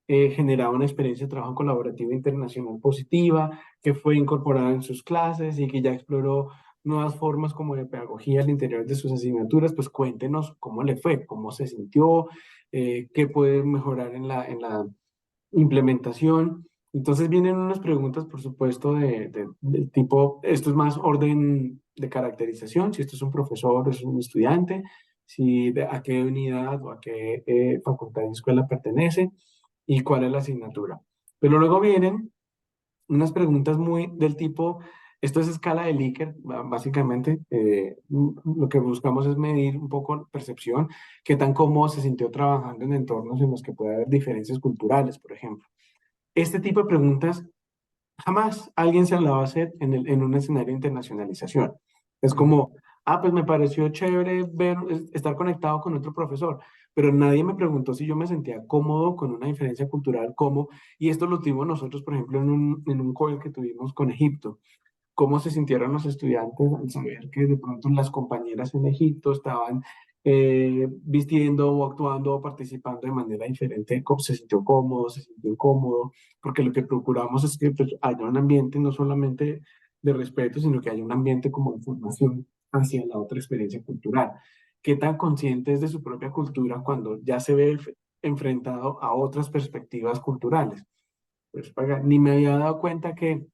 generado una experiencia de trabajo colaborativa internacional positiva, que fue incorporada en sus clases y que ya exploró nuevas formas como de pedagogía al interior de sus asignaturas, pues cuéntenos cómo le fue, cómo se sintió, qué puede mejorar en la implementación. Entonces vienen unas preguntas, por supuesto, del tipo, esto es más orden de caracterización, si esto es un profesor o es un estudiante, si a qué unidad o a qué facultad y escuela pertenece y cuál es la asignatura. Pero luego vienen unas preguntas muy del tipo, esto es escala de Likert, básicamente, lo que buscamos es medir un poco percepción, qué tan cómodo se sintió trabajando en entornos en los que puede haber diferencias culturales, por ejemplo. Este tipo de preguntas jamás alguien se la va a hacer en un escenario de internacionalización. Es como, pues me pareció chévere estar conectado con otro profesor, pero nadie me preguntó si yo me sentía cómodo con una diferencia cultural, cómo, y esto lo tuvimos nosotros, por ejemplo, en un call que tuvimos con Egipto, cómo se sintieron los estudiantes al saber que de pronto las compañeras en Egipto estaban vistiendo o actuando o participando de manera diferente, cómo se sintió cómodo, se sintió incómodo, porque lo que procuramos es que pues, haya un ambiente no solamente de respeto, sino que haya un ambiente como de formación hacia la otra experiencia cultural. ¿Qué tan consciente es de su propia cultura cuando ya se ve enfrentado a otras perspectivas culturales? Pues, oiga, ni me había dado cuenta que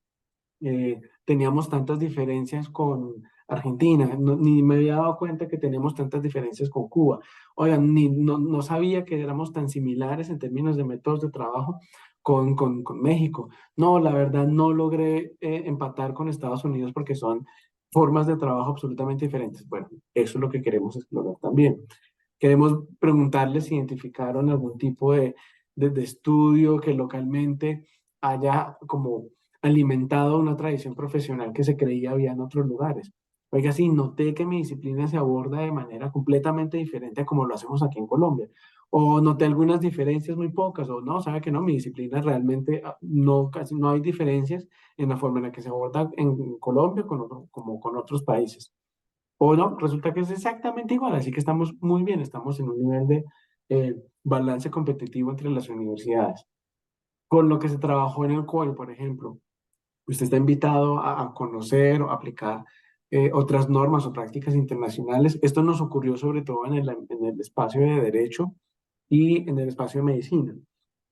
teníamos tantas diferencias con Argentina, ni me había dado cuenta que teníamos tantas diferencias con Cuba. Oigan, no sabía que éramos tan similares en términos de métodos de trabajo con México. No, la verdad no logré empatar con Estados Unidos porque son formas de trabajo absolutamente diferentes. Bueno, eso es lo que queremos explorar también. Queremos preguntarles si identificaron algún tipo de estudio que localmente haya como alimentado una tradición profesional que se creía había en otros lugares. Oiga, sí, noté que mi disciplina se aborda de manera completamente diferente a como lo hacemos aquí en Colombia. O noté algunas diferencias muy pocas, o no, sabe que no, mi disciplina realmente no, casi no hay diferencias en la forma en la que se aborda en Colombia como con otros países. O no, resulta que es exactamente igual, así que estamos muy bien, estamos en un nivel de balance competitivo entre las universidades. Con lo que se trabajó en el COIL, por ejemplo, usted está invitado a conocer o aplicar otras normas o prácticas internacionales. Esto nos ocurrió sobre todo en el espacio de derecho y en el espacio de medicina.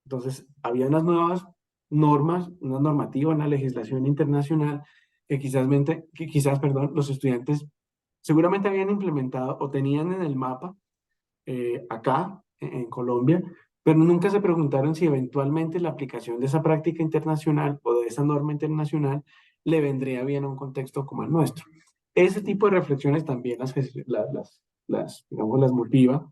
Entonces, había unas nuevas normas, una normativa, una legislación internacional que quizás, perdón, los estudiantes seguramente habían implementado o tenían en el mapa acá, en Colombia, pero nunca se preguntaron si eventualmente la aplicación de esa práctica internacional o de esa norma internacional le vendría bien a un contexto como el nuestro. Ese tipo de reflexiones también digamos, las motiva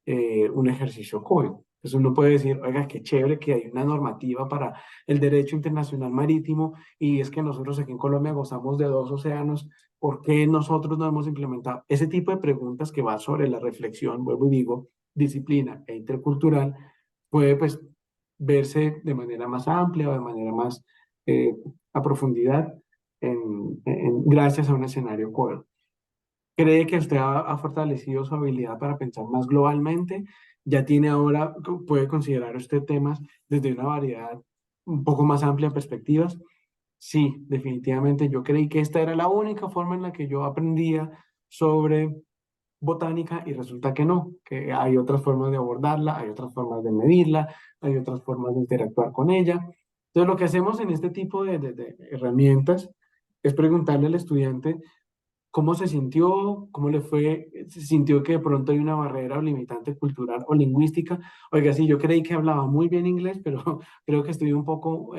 un ejercicio COIL. Entonces uno puede decir, oiga, qué chévere que hay una normativa para el derecho internacional marítimo y es que nosotros aquí en Colombia gozamos de dos océanos, ¿por qué nosotros no hemos implementado? Ese tipo de preguntas que va sobre la reflexión, vuelvo y digo, disciplina e intercultural, puede pues verse de manera más amplia o de manera más a profundidad gracias a un escenario COIL. ¿Cree que usted ha fortalecido su habilidad para pensar más globalmente? Ya tiene ahora, puede considerar usted temas desde una variedad un poco más amplia de perspectivas. Sí, definitivamente. Yo creí que esta era la única forma en la que yo aprendía sobre botánica y resulta que no, que hay otras formas de abordarla, hay otras formas de medirla, hay otras formas de interactuar con ella. Entonces, lo que hacemos en este tipo de herramientas es preguntarle al estudiante ¿Cómo se sintió? ¿Cómo le fue? ¿Se sintió que de pronto hay una barrera o limitante cultural o lingüística? Oiga, sí, yo creí que hablaba muy bien inglés, pero creo que estoy un poco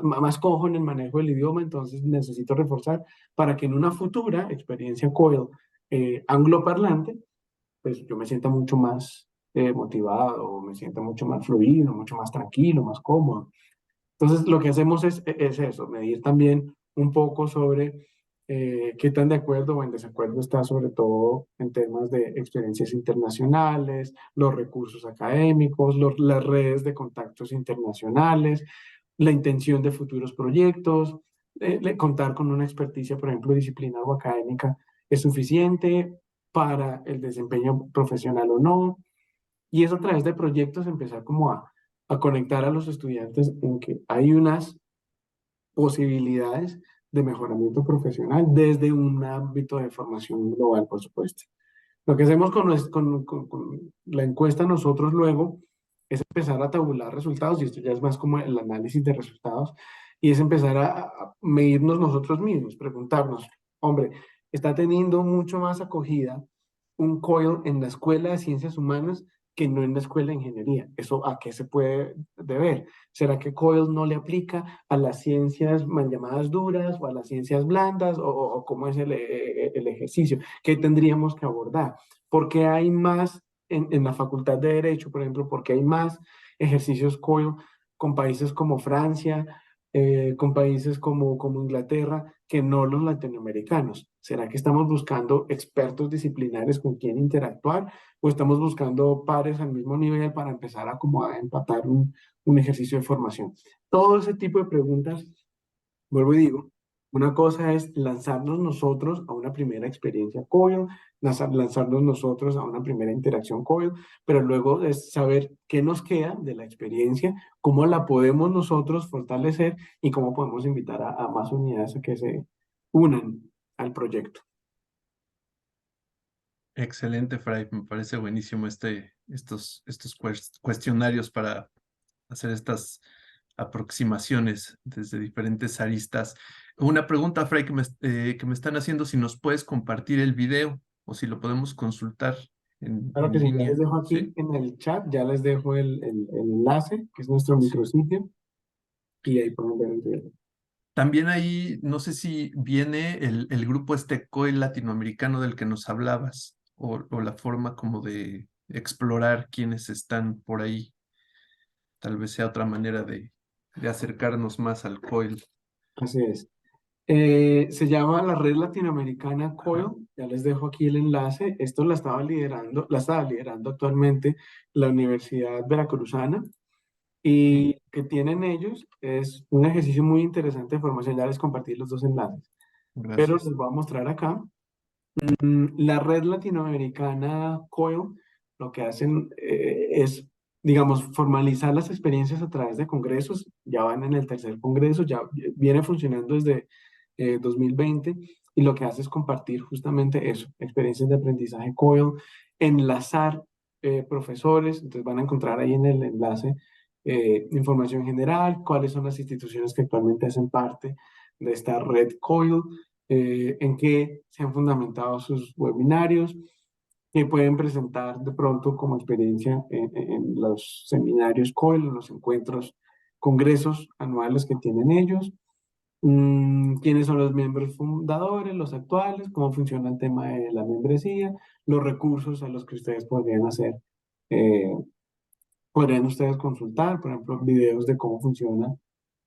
más cojo en el manejo del idioma, entonces necesito reforzar para que en una futura experiencia COIL angloparlante, pues yo me sienta mucho más motivado, me sienta mucho más fluido, mucho más tranquilo, más cómodo. Entonces, lo que hacemos es eso, medir también un poco sobre qué tan de acuerdo o en desacuerdo está, sobre todo en temas de experiencias internacionales, los recursos académicos, las redes de contactos internacionales, la intención de futuros proyectos, contar con una experticia, por ejemplo, disciplinar o académica es suficiente para el desempeño profesional o no. Y es a través de proyectos empezar como a conectar a los estudiantes en que hay unas posibilidades de mejoramiento profesional desde un ámbito de formación global, por supuesto. Lo que hacemos con la encuesta nosotros luego es empezar a tabular resultados, y esto ya es más como el análisis de resultados, y es empezar a medirnos nosotros mismos, preguntarnos, hombre, ¿está teniendo mucho más acogida un COIL en la Escuela de Ciencias Humanas que no en la Escuela de Ingeniería? ¿Eso a qué se puede deber? ¿Será que COIL no le aplica a las ciencias mal llamadas duras o a las ciencias blandas? ¿O cómo es el ejercicio? ¿Qué tendríamos que abordar? ¿Por qué hay más en la Facultad de Derecho, por ejemplo? ¿Por qué hay más ejercicios COIL con países como Francia, con países como Inglaterra, que no los latinoamericanos? ¿Será que estamos buscando expertos disciplinares con quien interactuar o estamos buscando pares al mismo nivel para empezar a como a empatar un ejercicio de formación? Todo ese tipo de preguntas, vuelvo y digo, una cosa es lanzarnos nosotros a una primera experiencia COIL, lanzarnos nosotros a una primera interacción COIL, pero luego es saber qué nos queda de la experiencia, cómo la podemos nosotros fortalecer y cómo podemos invitar a más unidades a que se unan al proyecto.
Excelente, Fray. Me parece buenísimo estos cuestionarios para hacer estas aproximaciones desde diferentes aristas. Una pregunta, Fray, que me están haciendo, si nos puedes compartir el video o si lo podemos consultar
Claro que
en
sí, ya les
línea.
dejo aquí
¿Sí?
en el chat, ya les dejo el enlace, que es nuestro
Sí.
micrositio, y ahí pueden ver el video.
También ahí, no sé si viene el grupo este COI latinoamericano del que nos hablabas, o la forma como de explorar quiénes están por ahí. Tal vez sea otra manera de acercarnos más al COIL.
Así es. Se llama la Red Latinoamericana
Ajá.
COIL, ya les dejo aquí el enlace. Esto la estaba liderando actualmente la Universidad Veracruzana,
Sí,
y que tienen ellos es un ejercicio muy interesante de formación. Ya les compartí los dos enlaces, pero
gracias.
les voy a mostrar acá. La Red Latinoamericana COIL lo que hacen es, digamos, formalizar las experiencias a través de congresos. Ya van en el tercer congreso, ya viene funcionando desde 2020, y lo que hace es compartir justamente eso, experiencias de aprendizaje COIL, enlazar profesores. Entonces van a encontrar ahí en el enlace información general, cuáles son las instituciones que actualmente hacen parte de esta red COIL, en qué se han fundamentado sus webinarios, que pueden presentar de pronto como experiencia en los seminarios COIL, en los encuentros, congresos anuales que tienen ellos. Quiénes son los miembros fundadores, los actuales, cómo funciona el tema de la membresía, los recursos a los que ustedes eh, podrían ustedes consultar, por ejemplo, videos de cómo funcionan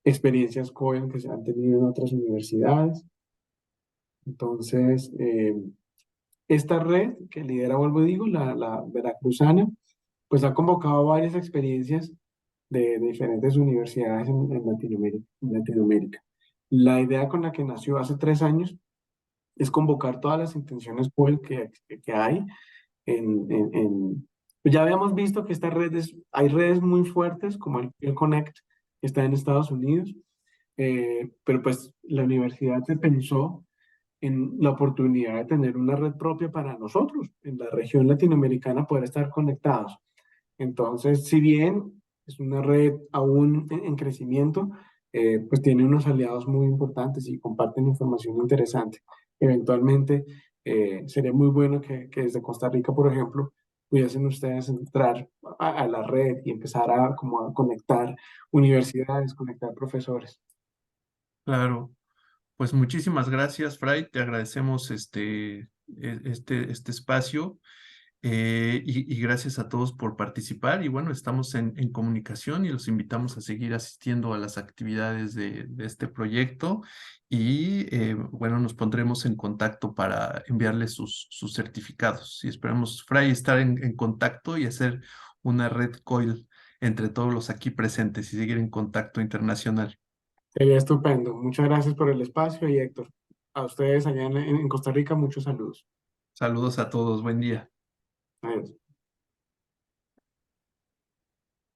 experiencias COIL que se han tenido en otras universidades. Entonces, esta red que lidera, vuelvo y digo, la veracruzana, pues ha convocado varias experiencias de diferentes universidades en Latinoamérica. La idea con la que nació hace 3 años es convocar todas las intenciones COIL que hay ya habíamos visto que hay redes muy fuertes como el Connect, que está en Estados Unidos, pero pues la universidad se pensó en la oportunidad de tener una red propia para nosotros, en la región latinoamericana, poder estar conectados. Entonces, si bien es una red aún en crecimiento, pues tiene unos aliados muy importantes y comparten información interesante. Eventualmente Sería muy bueno que desde Costa Rica, por ejemplo, pudiesen ustedes entrar a la red y empezar a, como a conectar universidades, conectar profesores.
Claro. Pues muchísimas gracias, Fray. Te agradecemos este espacio y gracias a todos por participar. Y bueno, estamos en comunicación y los invitamos a seguir asistiendo a las actividades de este proyecto. Y bueno, nos pondremos en contacto para enviarles sus certificados. Y esperamos, Fray, estar en contacto y hacer una red COIL entre todos los aquí presentes y seguir en contacto internacional.
Sería estupendo. Muchas gracias por el espacio y Héctor, a ustedes allá en Costa Rica, muchos saludos.
Saludos a todos, buen día.
Adiós.